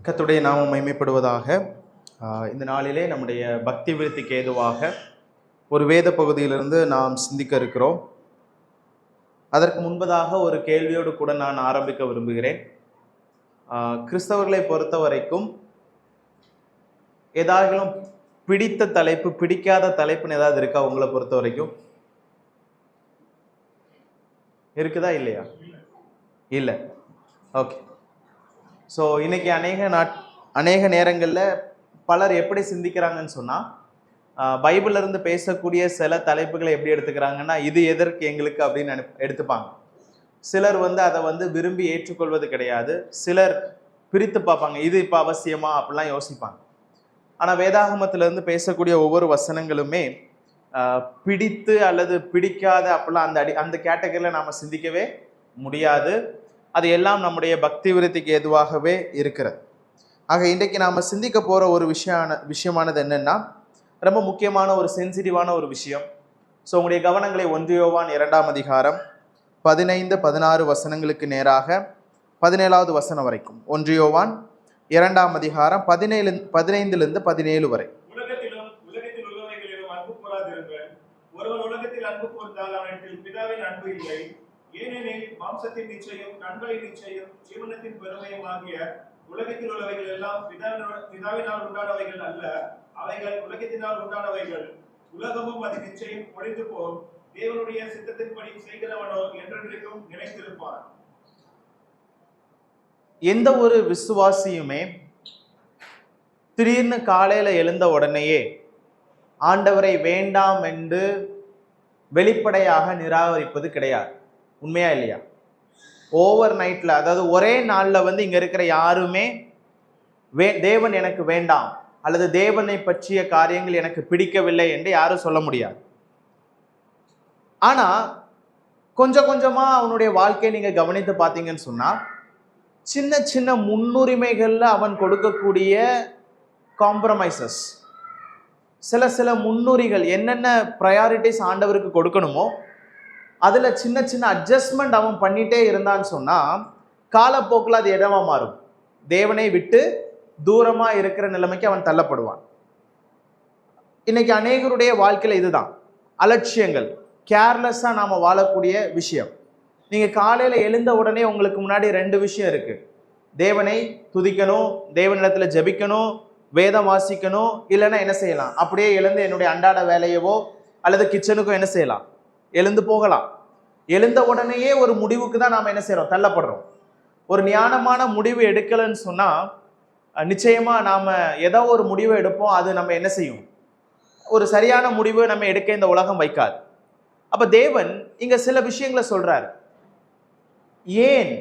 கர்த்தருடைய நாமம் மகிமைப்படுவதாக. இந்த நாளிலே நம்முடைய பக்தி விருத்திக்கு ஏதுவாக ஒரு வேத பகுதியிலிருந்து நாம் சிந்திக்க இருக்கிறோம். அதற்கு முன்பதாக ஒரு கேள்வியோடு கூட நான் ஆரம்பிக்க விரும்புகிறேன். கிறிஸ்தவர்களை பொறுத்த வரைக்கும் ஏதாவது பிடித்த தலைப்பு, பிடிக்காத தலைப்புன்னு ஏதாவது இருக்கா? உங்களை பொறுத்த வரைக்கும் இருக்குதா இல்லையா? இல்லை. ஓகே. ஸோ இன்னைக்கு அநேக நேரங்களில் பலர் எப்படி சிந்திக்கிறாங்கன்னு சொன்னால், பைபிளிலிருந்து பேசக்கூடிய சில தலைப்புகளை எப்படி எடுத்துக்கிறாங்கன்னா, இது எதற்கு எங்களுக்கு அப்படின்னு எடுத்துப்பாங்க. சிலர் அதை விரும்பி ஏற்றுக்கொள்வது கிடையாது. சிலர் பிரித்து பார்ப்பாங்க, இது இப்போ அவசியமா அப்படிலாம் யோசிப்பாங்க. ஆனால் வேதாகமத்திலிருந்து பேசக்கூடிய ஒவ்வொரு வசனங்களுமே பிடித்து அல்லது பிடிக்காத அப்படிலாம் அந்த கேட்டகரியில் நாம் சிந்திக்கவே முடியாது. அது எல்லாம் நம்முடைய பக்தி விருத்திக்கு ஏதுவாகவே இருக்கிறது. ஆக இன்றைக்கு நாம் சிந்திக்க போகிற ஒரு விஷயமானது என்னென்னா, ரொம்ப முக்கியமான ஒரு சென்சிட்டிவான ஒரு விஷயம். ஸோ உங்களுடைய கவனங்களை 1 யோவான் 2ஆம் அதிகாரம் 15-16 வசனங்களுக்கு நேராக 17வது வசனம் வரைக்கும். 1 யோவான் 2ஆம் அதிகாரம் 15-17 வரை. உலகத்தில் உள்ளவைகளிலும் அன்பு கூறாதிருங்கள். ஒருவன் உலகத்தில் அன்பு கூர்ந்தால் அவனிடத்தில் பிதாவின் அன்பு இல்லை. ஏனெனில் மாம்சத்தின் நிச்சயம், கண்களின் நிச்சயம், ஜீவனத்தின் பெருமையும் ஆகிய உலகத்தில் உள்ளவைகள் எல்லாம் பிதாவினால் உண்டானவைகள் அல்ல, அவைகள் உலகத்தினால் உண்டானவைகள். உலகமும் அது நிச்சயம் ஒழிந்து போம். தேவனுடைய சித்தத்தின்படி செய்கிறவனோ என்றென்றைக்கும் நிலைத்திருப்பான். எந்த ஒரு விசுவாசியுமே திடீர்னு காலையில எழுந்த உடனேயே ஆண்டவரை வேண்டாம் என்று வெளிப்படையாக நிராகரிப்பது கிடையாது. உண்மையா இல்லையா? ஓவர் நைட்ல, அதாவது ஒரே நாளில் இங்க இருக்கிற யாருமே தேவன் எனக்கு வேண்டாம் அல்லது தேவனை பற்றிய காரியங்கள் எனக்கு பிடிக்கவில்லை என்று யாரும் சொல்ல முடியாது. ஆனா கொஞ்சம் கொஞ்சமா அவனுடைய வாழ்க்கையை நீங்க கவனித்து பார்த்தீங்கன்னு சொன்னா, சின்ன சின்ன முன்னுரிமைகள்ல அவன் கொடுக்கக்கூடிய காம்ப்ரமைசஸ், சில முன்னுரிகள், என்னென்ன ப்ரையாரிட்டிஸ் ஆண்டவருக்கு கொடுக்கணுமோ அதில் சின்ன சின்ன அட்ஜஸ்ட்மெண்ட் அவன் பண்ணிகிட்டே இருந்தான்னு சொன்னால், காலப்போக்கில் அது இடமா மாறும். தேவனை விட்டு தூரமாக இருக்கிற நிலைமைக்கு அவன் தள்ளப்படுவான். இன்னைக்கு அநேகருடைய வாழ்க்கையில் இதுதான் அலட்சியங்கள், கேர்லெஸ்ஸாக நாம் வாழக்கூடிய விஷயம். நீங்கள் காலையில் எழுந்த உடனே உங்களுக்கு முன்னாடி 2 விஷயம் இருக்குது. தேவனை துதிக்கணும், தேவனிடத்தில் ஜெபிக்கணும், வேதம் வாசிக்கணும். இல்லைன்னா என்ன செய்யலாம்? அப்படியே எழுந்து என்னுடைய அன்றாட வேலையவோ அல்லது கிச்சனுக்கோ என்ன செய்யலாம்? எழுந்து போகலாம். எழுந்த உடனேயே ஒரு முடிவுக்கு தான் நாம் என்ன செய்கிறோம்? தள்ளப்படுறோம். ஒரு ஞானமான முடிவு எடுக்கலைன்னு சொன்னால் நிச்சயமா நாம் ஏதோ ஒரு முடிவை எடுப்போம். அது நம்ம என்ன செய்யும்? ஒரு சரியான முடிவு நம்ம எடுக்க இந்த உலகம் வைக்காது. அப்ப தேவன் இங்க சில விஷயங்களை சொல்றாரு. ஏன்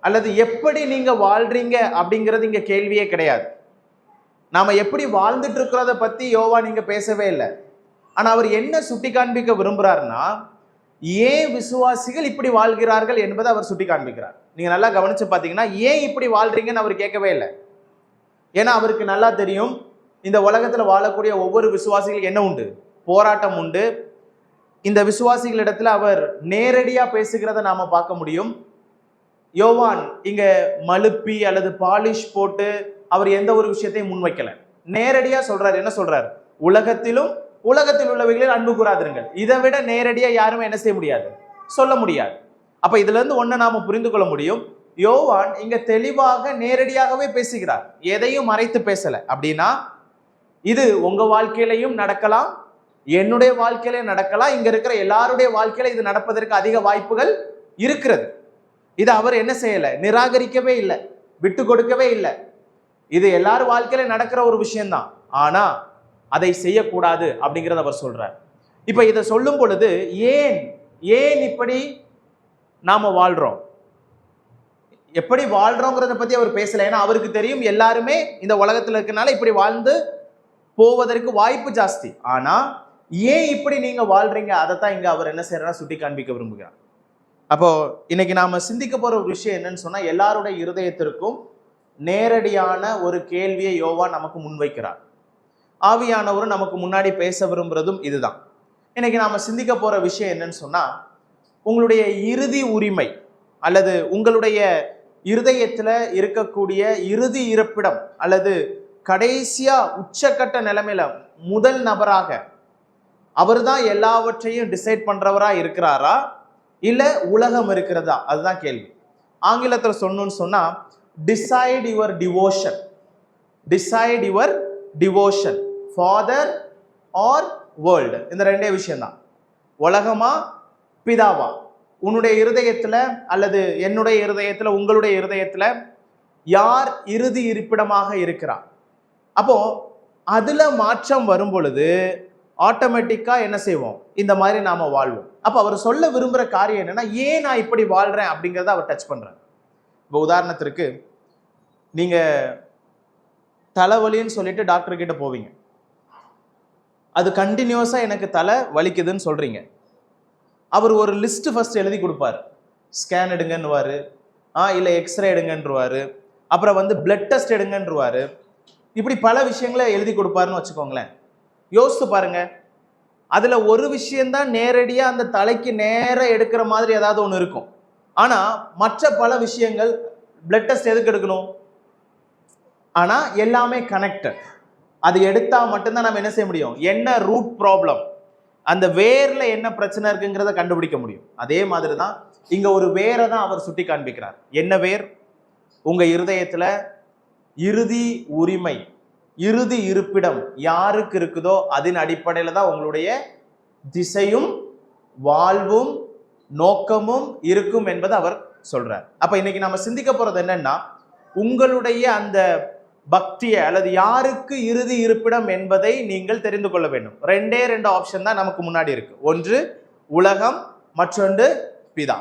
அல்லது எப்படி நீங்க வாழ்றீங்க அப்படிங்கிறது இங்க கேள்வியே கிடையாது. நாம எப்படி வாழ்ந்துட்டு இருக்கிறத பத்தி யோவான் நீங்க பேசவே இல்லை. ஆனா அவர் என்ன சுட்டி காண்பிக்க விரும்புறாருன்னா, ஏன் விசுவாசிகள் இப்படி வாழ்கிறார்கள் என்பதை அவர் சுட்டி காண்பிக்கிறார். நீங்க நல்லா கவனிச்சு பார்த்தீங்கன்னா, ஏன் இப்படி வாழ்றீங்கன்னு அவர் கேட்கவே இல்லை. ஏன்னா அவருக்கு நல்லா தெரியும், இந்த உலகத்துல வாழக்கூடிய ஒவ்வொரு விசுவாசிகளுக்கு என்ன உண்டு? போராட்டம் உண்டு. இந்த விசுவாசிகளிடத்துல அவர் நேரடியா பேசுகிறத நாம பார்க்க முடியும். யோவான் இங்க மழுப்பி அல்லது பாலிஷ் போட்டு அவர் எந்த ஒரு விஷயத்தையும் முன்வைக்கல. நேரடியா சொல்றாரு. என்ன சொல்றாரு? உலகத்தில் உள்ளவைகளில் அன்பு கூறாதிருங்கள். இதை விட நேரடியா யாருமே என்ன செய்ய முடியாது? சொல்ல முடியாது. அப்ப இதுல இருந்து ஒண்ணு நாம புரிந்து கொள்ள முடியும், யோவான் இங்க தெளிவாக நேரடியாகவே பேசுகிறார். எதையும் மறைத்து பேசல. அப்படின்னா இது உங்க வாழ்க்கையிலையும் நடக்கலாம், என்னுடைய வாழ்க்கையிலையும் நடக்கலாம், இங்க இருக்கிற எல்லாருடைய வாழ்க்கையில இது நடப்பதற்கு அதிக வாய்ப்புகள் இருக்கிறது. இது அவர் என்ன செய்யல? நிராகரிக்கவே இல்லை, விட்டு கொடுக்கவே இல்லை. இது எல்லாரும் வாழ்க்கையில நடக்கிற ஒரு விஷயம்தான். ஆனா அதை செய்யக்கூடாது அப்படிங்கிறத அவர் சொல்றார். இப்ப இதை சொல்லும் பொழுது ஏன் இப்படி நாம வாழ்றோம், எப்படி வாழ்றோங்கிறத பத்தி அவர் பேசல. ஏன்னா அவருக்கு தெரியும் எல்லாருமே இந்த உலகத்துல இருக்கனால இப்படி வாழ்ந்து போவதற்கு வாய்ப்பு ஜாஸ்தி. ஆனா ஏன் இப்படி நீங்க வாழ்றீங்க, அதைத்தான் இங்க அவர் என்ன செய்யறாரு? சுட்டி காண்பிக்க விரும்புகிறார். அப்போ இன்னைக்கு நாம சிந்திக்க போற ஒரு விஷயம் என்னன்னு சொன்னா, எல்லாருடைய இருதயத்திற்கும் நேரடியான ஒரு கேள்வியை யோவான் நமக்கு முன்வைக்கிறார். ஆவியானவரும் நமக்கு முன்னாடி பேச விரும்புறதும் இதுதான். இன்னைக்கு நாம சிந்திக்க போற விஷயம் என்னன்னு சொன்னா, உங்களுடைய இறுதி உரிமை அல்லது உங்களுடைய இருதயத்துல இருக்கக்கூடிய இறுதி இருப்பிடம் அல்லது கடைசியா உச்சக்கட்ட நிலைமையில முதல் நபராக அவர் தான் எல்லாவற்றையும் டிசைட் பண்றவரா இருக்கிறாரா, இல்ல உலகம் இருக்கிறதா? அதுதான் கேள்வி. ஆங்கிலத்துல சொன்னோம்னு சொன்னா decide your devotion, decide your devotion, father or world. இந்த ரெண்டே விஷயம் தான். உலகமா பிதாவா? உன்னுடைய இருதயத்துல அல்லது என்னுடைய இருதயத்துல உங்களுடைய இருதயத்துல யார் இறுதி இருப்பிடமாக இருக்கிறார்? அப்போ அதுல மாற்றம் வரும் பொழுது ஆட்டோமேட்டிக்கா என்ன செய்வோம்? இந்த மாதிரி நாம வாழ்வோம். அப்ப அவர் சொல்ல விரும்புற காரியம் என்னன்னா, ஏன் நான் இப்படி வாழ்றேன் அப்படிங்கிறத அவர் டச் பண்றார். இப்போ உதாரணத்திற்கு நீங்க தலைவலின்னு சொல்லிட்டு டாக்டர் கிட்ட போவீங்க. அது கண்டினியூஸா எனக்கு தலை வலிக்குதுன்னு சொல்றீங்க. அவர் ஒரு லிஸ்ட் ஃபர்ஸ்ட் எழுதி கொடுப்பார். ஸ்கேன் எடுங்கன்னுவாரு, இல்லை எக்ஸ்ரே எடுங்கன்றுவாரு, அப்புறம் வந்து பிளட் டெஸ்ட் எடுங்கன்றுவாரு. இப்படி பல விஷயங்களை எழுதி கொடுப்பாருன்னு வச்சுக்கோங்களேன். யோசித்து பாருங்க, அதுல ஒரு விஷயம்தான் நேரடியா அந்த தலைக்கு நேர எடுக்கிற மாதிரி ஏதாவது ஒன்று இருக்கும். ஆனா மற்ற பல விஷயங்கள், பிளட் டெஸ்ட் எதுக்கு எடுக்கணும்? ஆனா எல்லாமே கனெக்டட். அது எடுத்தா மட்டும்தான் நம்ம என்ன செய்ய முடியும்? என்ன ரூட் ப்ராப்ளம், அந்த வேர்ல என்ன பிரச்சனை இருக்குங்கிறத கண்டுபிடிக்க முடியும். அதே மாதிரி தான் இங்க ஒரு வேரை தான் அவர் சுட்டி காண்பிக்கிறார். என்ன வேர்? உங்க இருதயத்துல இறுதி உரிமை, இறுதி இருப்பிடம் யாருக்கு இருக்குதோ அதன் அடிப்படையில தான் உங்களுடைய திசையும் வாழ்வும் நோக்கமும் இருக்கும் என்பதை அவர் சொல்றார். அப்ப இன்னைக்கு நம்ம சிந்திக்க போறது என்னன்னா, உங்களுடைய அந்த பக்தியை அல்லது யாருக்கு இறுதி இருப்பிடம் என்பதை நீங்கள் தெரிந்து கொள்ள வேண்டும். ரெண்டே ரெண்டு ஆப்ஷன் தான் நமக்கு முன்னாடி இருக்கு. ஒன்று உலகம், மற்றொன்று பிதா.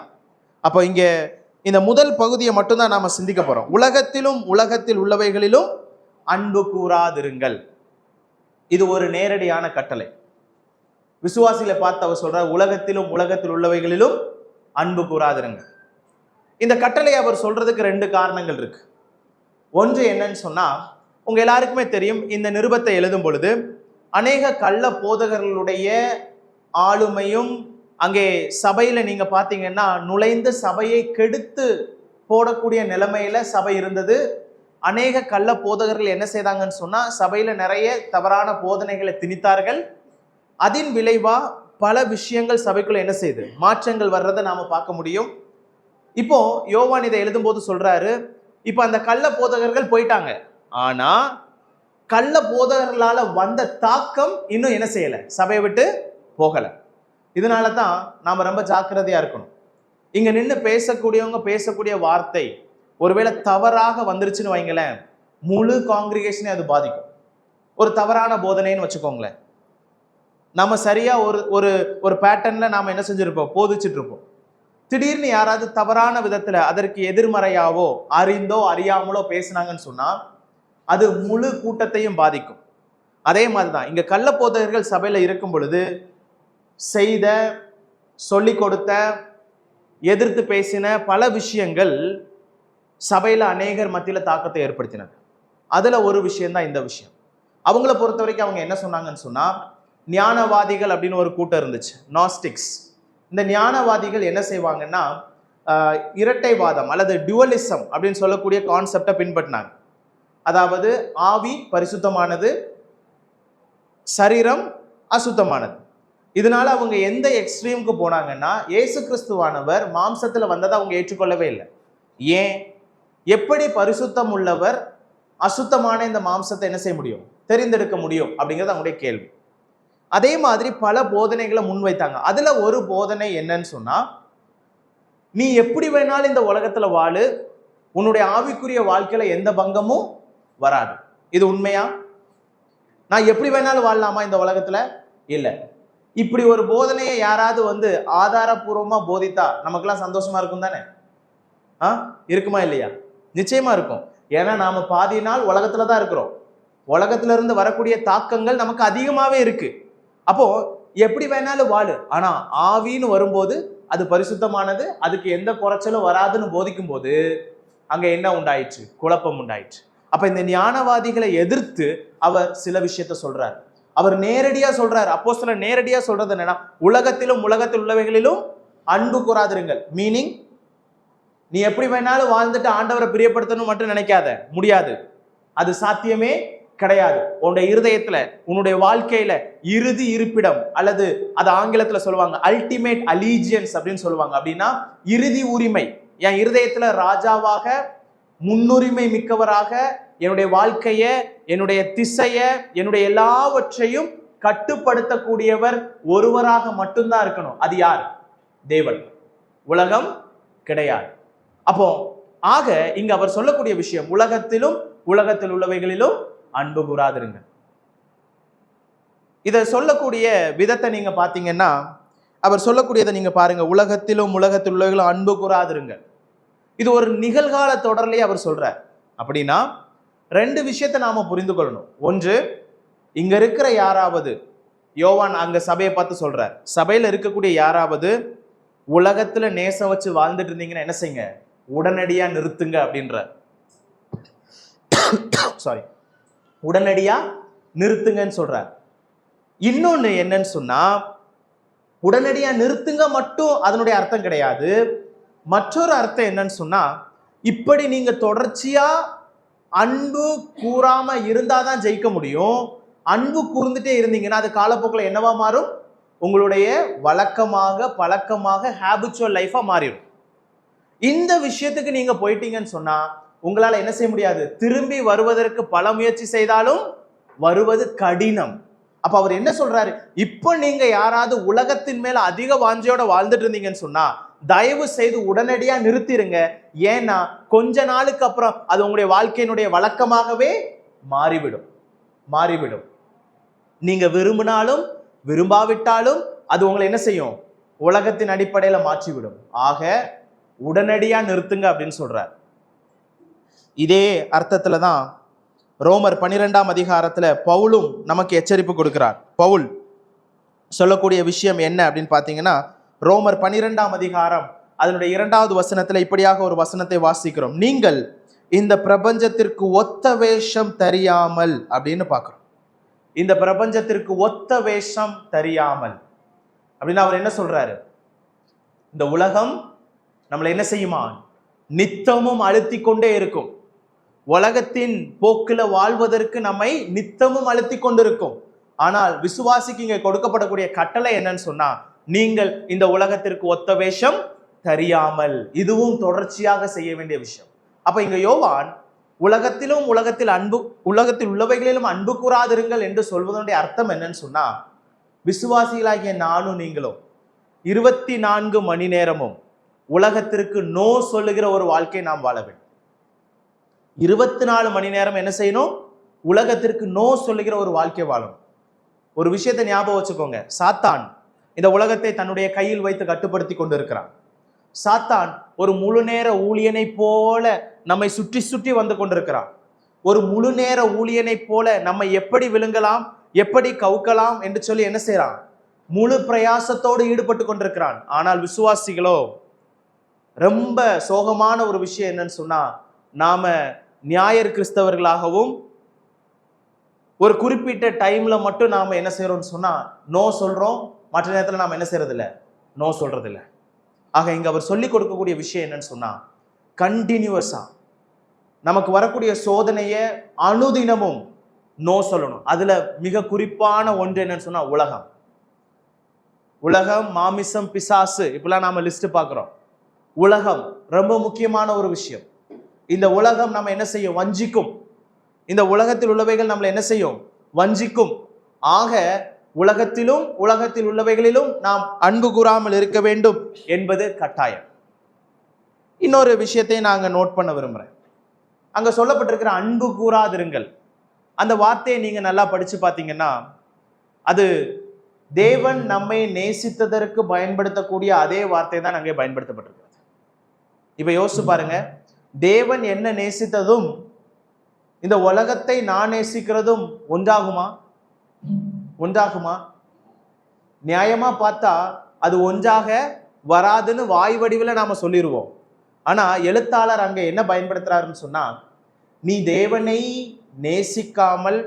அப்போ இங்க இந்த முதல் பகுதியை மட்டும்தான் நாம சிந்திக்க போறோம். உலகத்திலும் உலகத்தில் உள்ளவைகளிலும் அன்பு கூறாதிருங்கள். இது ஒரு நேரடியான கட்டளை. விசுவாசிகளை பார்த்து அவர் சொல்ற, உலகத்திலும் உலகத்தில் உள்ளவைகளிலும் அன்பு கூறாதிருங்கள். இந்த கட்டளை அவர் சொல்றதுக்கு ரெண்டு காரணங்கள் இருக்கு. ஒன்று என்னன்னு சொன்னா, உங்க எல்லாருக்குமே தெரியும், இந்த நிருபத்தை எழுதும் பொழுது அநேக கள்ள போதகர்களுடைய ஆளுமையும் அங்கே சபையில நீங்க பாத்தீங்கன்னா நுழைந்து சபையை கெடுத்து போடக்கூடிய நிலைமையில சபை இருந்தது. அநேக கள்ள போதகர்கள் என்ன செய்தாங்கன்னு சொன்னா, சபையில நிறைய தவறான போதனைகளை திணித்தார்கள். அதன் விளைவா பல விஷயங்கள் சபைக்குள்ள என்ன செய்யுது? மாற்றங்கள் வர்றதை நாம பார்க்க முடியும். இப்போ யோவான் இதை எழுதும் போது சொல்றாரு, இப்ப அந்த கள்ள போதகர்கள் போயிட்டாங்க, ஆனா கள்ள போதகர்களால வந்த தாக்கம் இன்னும் என்ன செய்யல? சபையை விட்டு போகல. இதனால தான் நாம ரொம்ப ஜாக்கிரதையா இருக்கணும். இங்க நின்று பேசக்கூடியவங்க பேசக்கூடிய வார்த்தை ஒருவேளை தவறாக வந்துருச்சுன்னு வைங்களேன், முழு காங்கிரிகேஷனே அது பாதிக்கும். ஒரு தவறான போதனைன்னு வச்சுக்கோங்களேன், நம்ம சரியா ஒரு ஒரு பேட்டர்ன்ல நாம என்ன செஞ்சிருப்போம்? போதிச்சுட்டு இருப்போம். திடீர்னு யாராவது தவறான விதத்துல அதற்கு எதிர்மறையாவோ அறிந்தோ அறியாமலோ பேசினாங்கன்னு சொன்னா அது முழு கூட்டத்தையும் பாதிக்கும். அதே மாதிரிதான் இங்க கள்ள போதகர்கள் சபையில இருக்கும் பொழுது செய்த, சொல்லி கொடுத்த, எதிர்த்து பேசின பல விஷயங்கள் சபையில அநேகர் மத்தியில தாக்கத்தை ஏற்படுத்தினது. அதுல ஒரு விஷயம்தான் இந்த விஷயம். அவங்கள பொறுத்த வரைக்கும் அவங்க என்ன சொன்னாங்கன்னு சொன்னா, ஞானவாதிகள் அப்படின்னு ஒரு கூட்டம் இருந்துச்சு, நாஸ்டிக்ஸ். இந்த ஞானவாதிகள் என்ன செய்வாங்கன்னா, இரட்டைவாதம் அல்லது டுவலிசம் அப்படின்னு சொல்லக்கூடிய கான்செப்டை பின்பற்றினாங்க. அதாவது ஆவி பரிசுத்தமானது, சரீரம் அசுத்தமானது. இதனால அவங்க எந்த எக்ஸ்ட்ரீமுக்கு போனாங்கன்னா, இயேசு கிறிஸ்துவானவர் மாம்சத்துல வந்ததை அவங்க ஏற்றுக்கொள்ளவே இல்லை. ஏன்? எப்படி பரிசுத்தம் உள்ளவர் அசுத்தமான இந்த மாம்சத்தை என்ன செய்ய முடியும்? தெரிந்தெடுக்க முடியும் அப்படிங்கிறது அவங்களுடைய கேள்வி. அதே மாதிரி பல போதனைகளை முன்வைத்தாங்க. அதுல ஒரு போதனை என்னன்னு சொன்னா, நீ எப்படி வேணாலும் இந்த உலகத்துல வாழு, உன்னுடைய ஆவிக்குரிய வாழ்க்கையில எந்த பங்கமும் வராது. இது உண்மையா? நான் எப்படி வேணாலும் வாழலாமா இந்த உலகத்துல? இல்ல. இப்படி ஒரு போதனையை யாராவது வந்து ஆதாரபூர்வமா போதித்தா நமக்கெல்லாம் சந்தோஷமா இருக்கும் தானே? இருக்குமா இல்லையா? நிச்சயமா இருக்கும். ஏன்னா நாம பாதி நாள் உலகத்துல தான் இருக்கிறோம். உலகத்துல இருந்து வரக்கூடிய தாக்கங்கள் நமக்கு அதிகமாவே இருக்கு. அப்போ எப்படி வேணாலும் வாழு, ஆனா ஆவின்னு வரும்போது அது பரிசுத்தமானது, அதுக்கு எந்த குறைச்சலும் வராதுன்னு போதிக்கும் போது அங்க என்ன உண்டாயிற்று? குழப்பம் உண்டாயிற்று. அப்ப இந்த ஞானவாதிகளை எதிர்த்து அவர் சில விஷயத்த சொல்றார். அவர் நேரடியா சொல்றார். அப்போஸ்தலர் நேரடியா சொல்றது என்னன்னா, உலகத்திலும் உலகத்தில் உள்ளவைகளிலும் அன்பு கூறாதிருங்கள். மீனிங் நீ எப்படி வேணாலும் வாழ்ந்துட்டு ஆண்டவரை பிரியப்படுத்தணும் மட்டும் நினைக்காத, முடியாது. அது சாத்தியமே கிடையாது. உன்னுடைய இருதயத்துல, உன்னுடைய வாழ்க்கையில இறுதி இருப்பிடம், அல்லது அது ஆங்கிலத்துல சொல்லுவாங்க அல்டிமேட் அலீஜியன்ஸ் அப்படின்னு சொல்லுவாங்க. அப்படின்னா இறுதி உரிமை. என் இருதயத்துல ராஜாவாக, முன்னுரிமை மிக்கவராக, என்னுடைய வாழ்க்கைய, என்னுடைய திசைய, என்னுடைய எல்லாவற்றையும் கட்டுப்படுத்தக்கூடியவர் ஒருவராக மட்டும்தான் இருக்கணும். அது யார்? தேவன். உலகம் கிடையாது. அப்போ ஆக இங்க அவர் சொல்லக்கூடிய விஷயம், உலகத்திலும் உலகத்தில் உள்ளவைகளிலும் அன்பு கூறாதிருங்க. இதை சொல்லக்கூடிய விதத்தை நீங்க பாத்தீங்கன்னா, அவர் சொல்லக்கூடியதை நீங்க பாருங்க, உலகத்திலும் உலகத்தில் உள்ளவைகளும் அன்பு கூறாதிருங்க. இது ஒரு நிகழ்கால தொடர்லயே அவர் சொல்றார். அப்படின்னா ரெண்டு விஷயத்தை நாம புரிந்து கொள்ளணும். ஒன்று, இங்க இருக்கிற யாராவது, யோவான் அங்க சபையை பார்த்து சொல்றார், சபையில இருக்கக்கூடிய யாராவது உலகத்துல நேசம் வச்சு வாழ்ந்துட்டு இருந்தீங்கன்னா என்ன செய்யுங்க, உடனடியா நிறுத்துங்க அப்படின்ற. சாரி, உடனடியா நிறுத்துங்கன்னு சொல்றார். இன்னொன்னு என்னன்னு சொன்னா, உடனடியா நிறுத்துங்க மட்டும் அதனுடைய அர்த்தம் கிடையாது. மற்றொரு அர்த்தம் என்னன்னு சொன்னா, இப்படி நீங்க தொடர்ச்சியா அன்பு கூறாம இருந்தாதான் ஜெயிக்க முடியும். அன்பு கூர்ந்துட்டே இருந்தீங்கன்னா அது காலப்போக்கில் என்னவா மாறும்? உங்களுடைய வழக்கமாக, பழக்கமாக, ஹேபிச்சுவல் லைஃபா மாறிடும். இந்த விஷயத்துக்கு நீங்க போயிட்டீங்கன்னு சொன்னா உங்களால என்ன செய்ய முடியாது, திரும்பி வருவதற்கு பல முயற்சி செய்தாலும் வருவது கடினம். அப்ப அவர் என்ன சொல்றாரு, இப்ப நீங்க யாராவது உலகத்தின் மேல அதிக வாஞ்சையோட வாழ்ந்துட்டு இருந்தீங்கன்னு சொன்னா தயவு செய்து உடனடியா நிறுத்திடுங்க. ஏன்னா கொஞ்ச நாளுக்கு அப்புறம் அது உங்களுடைய வாழ்க்கையினுடைய வழக்கமாகவே மாறிவிடும். நீங்க விரும்பினாலும் விரும்பாவிட்டாலும் அது உங்களை என்ன செய்யும், உலகத்தின் அடிப்படையில மாற்றிவிடும். ஆக உடனடியா நிறுத்துங்க அப்படின்னு சொல்றார். இதே அர்த்தத்துல தான் ரோமர் 12ஆம் அதிகாரத்துல பவுலும் நமக்கு எச்சரிப்பு கொடுக்கிறார். பவுல் சொல்லக்கூடிய விஷயம் என்ன அப்படின்னு பாத்தீங்கன்னா, ரோமர் 12ஆம் அதிகாரம் அதனுடைய 2வது வசனத்துல இப்படியாக ஒரு வசனத்தை வாசிக்கிறோம். நீங்கள் இந்த பிரபஞ்சத்திற்கு ஒத்த வேஷம் தெரியாமல் அப்படின்னு பார்க்கிறோம். இந்த பிரபஞ்சத்திற்கு ஒத்த வேஷம் தெரியாமல் அப்படின்னு அவர் என்ன சொல்றாரு, இந்த உலகம் நம்மளை என்ன செய்யுமா, நித்தமும் அழுத்தி கொண்டே இருக்கும். உலகத்தின் போக்குல வாழ்வதற்கு நம்மை நித்தமும் அழுத்தி கொண்டிருக்கும். ஆனால் விசுவாசிக்கு இங்க கொடுக்கப்படக்கூடிய கட்டளை என்னன்னு சொன்னா, நீங்கள் இந்த உலகத்திற்கு ஒத்த வேஷம் தெரியாமல். இதுவும் தொடர்ச்சியாக செய்ய வேண்டிய விஷயம். அப்ப இங்க யோவான் உலகத்திலும் உலகத்தில் உள்ளவைகளிலும் அன்பு கூறாதிருங்கள் என்று சொல்வதனுடைய அர்த்தம் என்னன்னு சொன்னா, விசுவாசிகளாகிய நானும் நீங்களும் 24 மணி நேரமும் உலகத்திற்கு நோ சொல்லுகிற ஒரு வாழ்க்கை நாம் வாழ வேண்டும். 24 மணி நேரம் என்ன செய்யணும், உலகத்திற்கு நோ சொல்லுகிற ஒரு வாழ்க்கை வாழணும். ஒரு விஷயத்தை ஞாபகம் வச்சுக்கோங்க, சாத்தான் இந்த உலகத்தை தன்னுடைய கையில் வைத்து கட்டுப்படுத்தி கொண்டு இருக்கிறான். சாத்தான் ஒரு முழு நேர ஊழியனை போல நம்மை சுற்றி சுற்றி வந்து கொண்டிருக்கிறான். ஒரு முழு நேர ஊழியனை போல நம்மை எப்படி விழுங்கலாம், எப்படி கவுக்கலாம் என்று சொல்லி என்ன செய்யறான், முழு பிரயாசத்தோடு ஈடுபட்டு கொண்டிருக்கிறான். ஆனால் விசுவாசிகளோ, ரொம்ப சோகமான ஒரு விஷயம் என்னன்னு சொன்னா, நாம ஞாயிறு கிறிஸ்தவர்களாகவும் ஒரு குறிப்பிட்ட டைம்ல மட்டும் நாம என்ன செய்யறோம்னு சொன்னா நோ சொல்றோம், மற்ற நேரத்தில் நாம என்ன செய்யறது இல்லை, நோ சொல்றது இல்லை. ஆக இங்க அவர் சொல்லி கொடுக்கக்கூடிய விஷயம் என்னன்னு சொன்னா, கண்டினியூஸா நமக்கு வரக்கூடிய சோதனைய அனுதினமும் நோ சொல்லணும். அதுல மிக குறிப்பான ஒன்று என்னன்னு சொன்னா உலகம், மாமிசம், பிசாசு, இப்பெல்லாம் நாம லிஸ்ட் பார்க்கிறோம். உலகம் ரொம்ப முக்கியமான ஒரு விஷயம். இந்த உலகம் நம்ம என்ன செய்யும், வஞ்சிக்கும். இந்த உலகத்தில் உள்ளவைகள் நம்மளை என்ன செய்யும், வஞ்சிக்கும். ஆக உலகத்திலும் உலகத்தில் உள்ளவைகளிலும் நாம் அன்பு கூறாமல் இருக்க வேண்டும் என்பது கட்டாயம். இன்னொரு விஷயத்தை நாங்க நோட் பண்ண விரும்புறேன். அங்க சொல்லப்பட்டிருக்கிற அன்பு கூறாதிருங்கள், அந்த வார்த்தையை நீங்க நல்லா படிச்சு பார்த்தீங்கன்னா, அது தேவன் நம்மை நேசித்ததற்கு பயன்படுத்தக்கூடிய அதே வார்த்தை தான் அங்கே பயன்படுத்தப்பட்டிருக்கிறது. இப்ப யோசிச்சு பாருங்க, தேவன் என்ன நேசித்ததும் இந்த உலகத்தை நான் நேசிக்கிறதும் ஒன்றாகுமா? நியாயமா பார்த்தா அது ஒன்றாக வராதுன்னு வாய் வடிவில் நாம சொல்லிடுவோம். ஆனா எழுத்தாளர் அங்க என்ன பயன்படுத்துறாருன்னு சொன்னா, நீ தேவனை நேசிக்காமல்,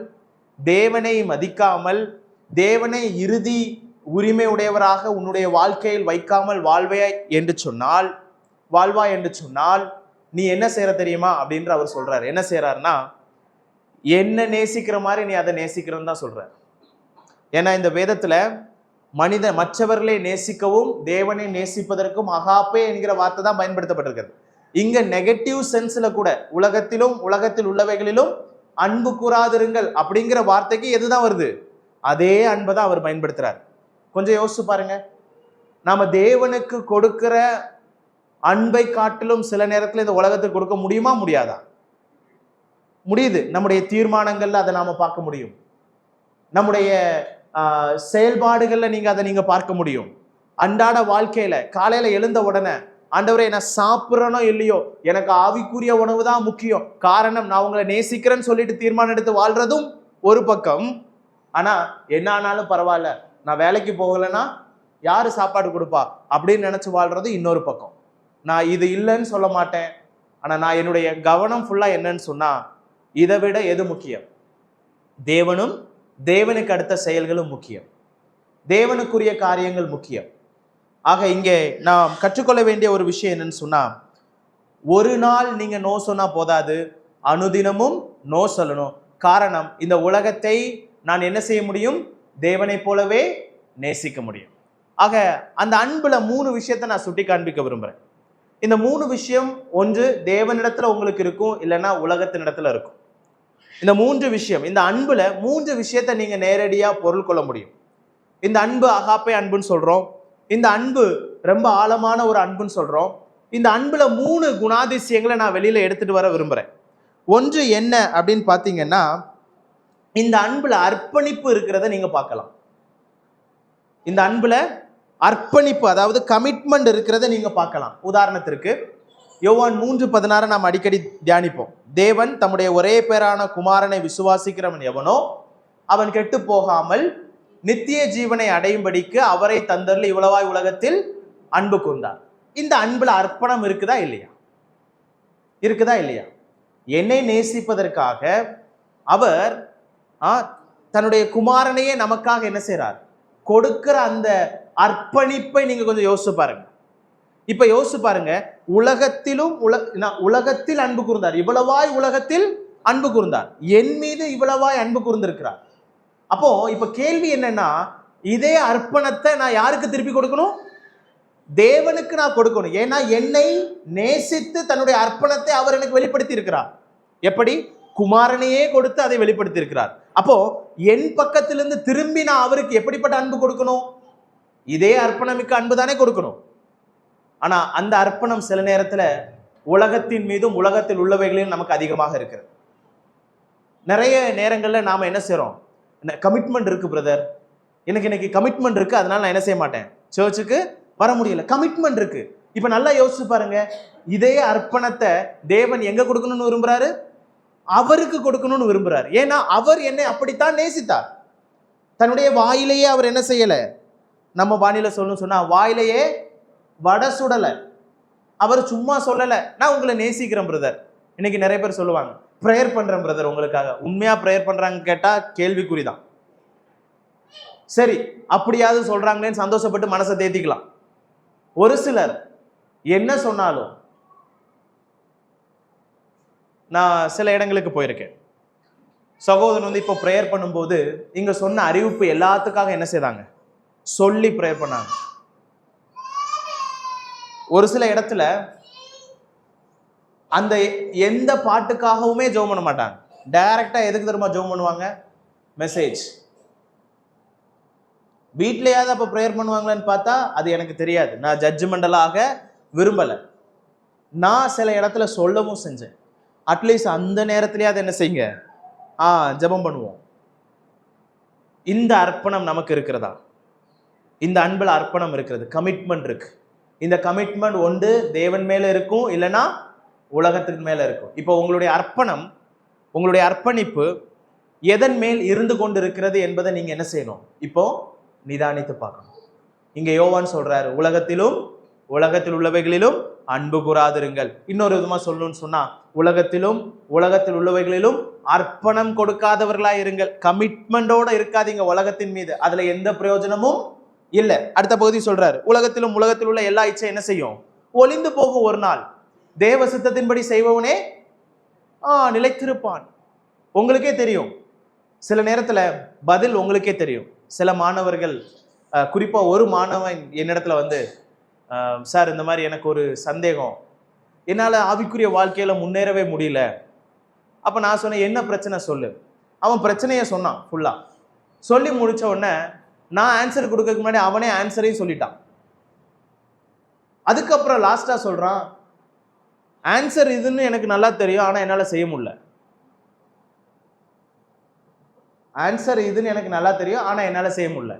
தேவனை மதிக்காமல், தேவனை இறுதி உரிமை உடையவராக உன்னுடைய வாழ்க்கையில் வைக்காமல் வாழ்வே என்று சொன்னால் வாழ்வாய் என்று சொன்னால் நீ என்ன செய்யற தெரியுமா அப்படின்ற அவர் சொல்றாரு. என்ன செய்யறாருன்னா, என்ன நேசிக்கிற மாதிரி நீ அதை நேசிக்கிறன்னு தான் சொல்றாரு. ஏன்னா இந்த வேதத்துல மற்றவர்களை நேசிக்கவும் தேவனை நேசிப்பதற்கும் அகாப்பே என்கிற வார்த்தை தான் பயன்படுத்தப்பட்டிருக்கிறது. இங்க நெகட்டிவ் சென்ஸ்ல கூட உலகத்திலும் உலகத்தில் உள்ளவைகளிலும் அன்பு கூறாதிருங்கள் அப்படிங்கிற வார்த்தைக்கு எதுதான் வருது? அதே அன்பை தான் அவர் பயன்படுத்துறார். கொஞ்சம் யோசிச்சு பாருங்க. நாம தேவனுக்கு கொடுக்கிற அன்பை காட்டிலும் சில நேரத்தில் இந்த உலகத்துக்கு கொடுக்க முடியுமா முடியாதா? முடியுது. நம்முடைய தீர்மானங்கள்ல அதை நாம பார்க்க முடியும். நம்முடைய செயல்பாடுகள்ல நீங்க பார்க்க முடியும். அன்றாட வாழ்க்கையில காலையில எழுந்த உடனே, ஆண்டவரே நான் சாப்பிட்றனோ இல்லையோ எனக்கு ஆவிக்குரிய உணவு தான் முக்கியம், காரணம் நான் உங்களை நேசிக்கிறேன்னு சொல்லிட்டு தீர்மானம் எடுத்து வாழ்றதும் ஒரு பக்கம். ஆனா என்ன ஆனாலும் பரவாயில்ல, நான் வேலைக்கு போகலைன்னா யாரு சாப்பாடு கொடுப்பா அப்படின்னு நினைச்சு வாழ்றது இன்னொரு பக்கம். நான் இது இல்லைன்னு சொல்ல மாட்டேன், ஆனா நான் என்னுடைய கவனம் ஃபுல்லா என்னன்னு சொன்னா, இதை விட எது முக்கியம்? தேவனும் தேவனுக்கு அடுத்த செயல்களும் முக்கியம், தேவனுக்குரிய காரியங்கள் முக்கியம். ஆக இங்கே நாம் கற்றுக்கொள்ள வேண்டிய ஒரு விஷயம் என்னன்னு சொன்னா, ஒரு நாள் நீங்க நோ சொன்னா போதாது, அனுதினமும் நோ சொல்லணும். காரணம், இந்த உலகத்தை நான் என்ன செய்ய முடியும்? தேவனை போலவே நேசிக்க முடியும். ஆக அந்த அன்புல 3 விஷயத்தை நான் சுட்டி காண்பிக்க விரும்புறேன். இந்த 3 விஷயம், ஒன்று தேவனிடத்துல உங்களுக்கு இருக்கும், இல்லைன்னா உலகத்தினிடத்துல இருக்கும். இந்த 3 விஷயம், இந்த அன்புல 3 விஷயத்தை நீங்க நேரடியா பொருள் கொள்ள முடியும். இந்த அன்பு அகாப்பே அன்புன்னு சொல்றோம். இந்த அன்பு ரொம்ப ஆழமான ஒரு அன்புன்னு சொல்றோம். இந்த அன்புல 3 குணாதிசயங்களை நான் வெளியில எடுத்துட்டு வர விரும்புறேன். ஒன்று என்ன அப்படின்னு பாத்தீங்கன்னா, இந்த அன்புல அர்ப்பணிப்பு இருக்கிறத நீங்க பார்க்கலாம். இந்த அன்புல அர்ப்பணிப்பு, அதாவது கமிட்மெண்ட் இருக்கிறத நீங்க பார்க்கலாம். உதாரணத்திற்கு யோவான் 3:16 நாம் அடிக்கடி தியானிப்போம். தேவன் தம்முடைய ஒரே பேரான குமாரனை விசுவாசிக்கிறவன் எவனோ அவன் கெட்டு போகாமல் நித்திய ஜீவனை அடையும்படிக்கு அவரை தந்தருளி இவ்வளவாய் உலகத்தில் அன்பு கூர்ந்தார். இந்த அன்புல அர்ப்பணம் இருக்குதா இல்லையா? இருக்குதா இல்லையா? என்னை நேசிப்பதற்காக அவர் தன்னுடைய குமாரனையே நமக்காக என்ன செய்றார்? கொடுக்கிற அந்த அர்ப்பணிப்பை நீங்க கொஞ்சம் யோசிச்சு பாருங்க. இப்ப யோசிச்சு பாருங்க, உலகத்தில் அன்பு கூர்ந்தார், இவ்வளவாய் உலகத்தில் அன்பு கூர்ந்தார், என் மீது இவ்வளவாய் அன்பு கூர்ந்திருக்கிறார். அப்போ இப்ப கேள்வி என்னன்னா, இதே அர்ப்பணத்தை நான் யாருக்கு திருப்பி கொடுக்கணும்? தேவனுக்கு நான் கொடுக்கணும். ஏன்னா என்னை நேசித்து தன்னுடைய அர்ப்பணத்தை அவர் எனக்கு வெளிப்படுத்தி இருக்கிறார். எப்படி? குமாரனையே கொடுத்து அதை வெளிப்படுத்தி இருக்கிறார். அப்போ என் பக்கத்திலிருந்து திரும்பி நான் அவருக்கு எப்படிப்பட்ட அன்பு கொடுக்கணும்? இதே அர்ப்பணமிக்க அன்பு தானே கொடுக்கணும். ஆனா அந்த அர்ப்பணம் சில நேரத்துல உலகத்தின் மீதும் உலகத்தில் உள்ளவைகளையும் நமக்கு அதிகமாக இருக்கிறது. நிறைய நேரங்கள்ல நாம என்ன செய்றோம்? கமிட்மெண்ட் இருக்கு பிரதர், எனக்கு இன்னைக்கு கமிட்மெண்ட் இருக்கு, அதனால நான் என்ன செய்ய மாட்டேன், சர்ச்சுக்கு வர முடியல. கமிட்மெண்ட் இருக்கு. இப்ப நல்லா யோசிச்சு பாருங்க, இதே அர்ப்பணத்தை தேவன் எங்க கொடுக்கணும்னு விரும்புறாரு? அவருக்கு கொடுக்கணும்னு விரும்புறாரு. ஏன்னா அவர் என்னை அப்படித்தான் நேசித்தார். தன்னுடைய வாயிலேயே அவர் என்ன செய்யல, நம்ம வானிலை சொல்லணும் சொன்னா வாயிலேயே வடை சுடல. அவர் சும்மா சொல்லல, நான் உங்களை நேசிக்கிறேன் பிரதர். இன்னைக்கு நிறைய பேர் சொல்லுவாங்க, ப்ரேயர் பண்றேன் பிரதர் உங்களுக்காக. உண்மையா ப்ரேயர் பண்றாங்க கேட்டா கேள்விக்குறிதான். சரி, அப்படியாவது சொல்றாங்களேன்னு சந்தோஷப்பட்டு மனசை தேத்திக்கலாம். ஒரு சிலர் என்ன சொன்னாலும், நான் சில இடங்களுக்கு போயிருக்கேன், சகோதரன் வந்து இப்போ ப்ரேயர் பண்ணும்போது இங்க சொன்ன அறிவிப்பு எல்லாத்துக்காக என்ன செய்தாங்க, சொல்லி ப்ரேயர் பண்ணாங்க. ஒரு சில இடத்துல அந்த எந்த பாட்டுக்காகவுமே ஜெபம் பண்ண மாட்டாங்க. டைரக்டா எதுக்கு தெரியுமா ஜெபம் பண்ணுவாங்க? மெசேஜ். வீட்லயாவது அப்ப ப்ரேயர் பண்ணுவாங்களான்னு பார்த்தா அது எனக்கு தெரியாது. நான் ஜட்ஜ்மெண்டலாக விரும்பல. நான் சில இடத்துல சொல்லவும் செஞ்சேன், அட்லீஸ்ட் அந்த நேரத்திலேயாவது என்ன செய்யுங்க, ஜெபம் பண்ணுவோம். இந்த அர்ப்பணம் நமக்கு இருக்கிறதா? இந்த அன்புல அர்ப்பணம் இருக்கிறது, கமிட்மெண்ட் இருக்கு. இந்த கமிட்மெண்ட் ஒன்று தேவன் மேல இருக்கும், இல்லைன்னா உலகத்துக்கு மேல இருக்கும். இப்போ உங்களுடைய அர்ப்பணம், உங்களுடைய அர்ப்பணிப்பு எதன் மேல் இருந்து கொண்டு இருக்கிறது என்பதை நீங்க என்ன செய்யணும்? இப்போ நிதானித்து பார்க்கணும். இங்க யோவான் சொல்றாரு, உலகத்திலும் உலகத்தில் உள்ளவைகளிலும் அன்பு கூறாதிருங்கள். இன்னொரு விதமா சொல்லணும்னு சொன்னா, உலகத்திலும் உலகத்தில் உள்ளவைகளிலும் அர்ப்பணம் கொடுக்காதவர்களா இருங்கள். கமிட்மெண்டோட இருக்காதீங்க உலகத்தின் மீது, அதுல எந்த பிரயோஜனமும் இல்லை. அடுத்த பகுதி சொல்றாரு, உலகத்திலும் உலகத்தில் உள்ள எல்லா இச்சை என்ன செய்யும்? ஒளிந்து போகும் ஒரு நாள். தேவ சித்தத்தின்படி செய்பவனே நிலைத்திருப்பான். உங்களுக்கே தெரியும், சில நேரத்துல பதில் உங்களுக்கே தெரியும். சில மாணவர்கள், குறிப்பா ஒரு மாணவன் என்னிடத்துல வந்து, சார் இந்த மாதிரி எனக்கு ஒரு சந்தேகம், என்னால ஆவிக்குரிய வாழ்க்கையில முன்னேறவே முடியல. அப்ப நான் சொன்னேன், என்ன பிரச்சனை சொல்லு. அவன் பிரச்சனையை சொன்னான் ஃபுல்லா. சொல்லி முடிச்ச உடனே நான் ஆன்சர் கொடுக்கறதுக்கு முன்னாடி அவனே ஆன்சரையும் சொல்லிட்டான். அதுக்கப்புறம் லாஸ்டா சொல்றான், ஆன்சர் இதுன்னு எனக்கு நல்லா தெரியும், ஆனா என்னால செய்ய முடியல. ஆன்சர் இதுன்னு எனக்கு நல்லா தெரியும், ஆனா என்னால செய்ய முடியல.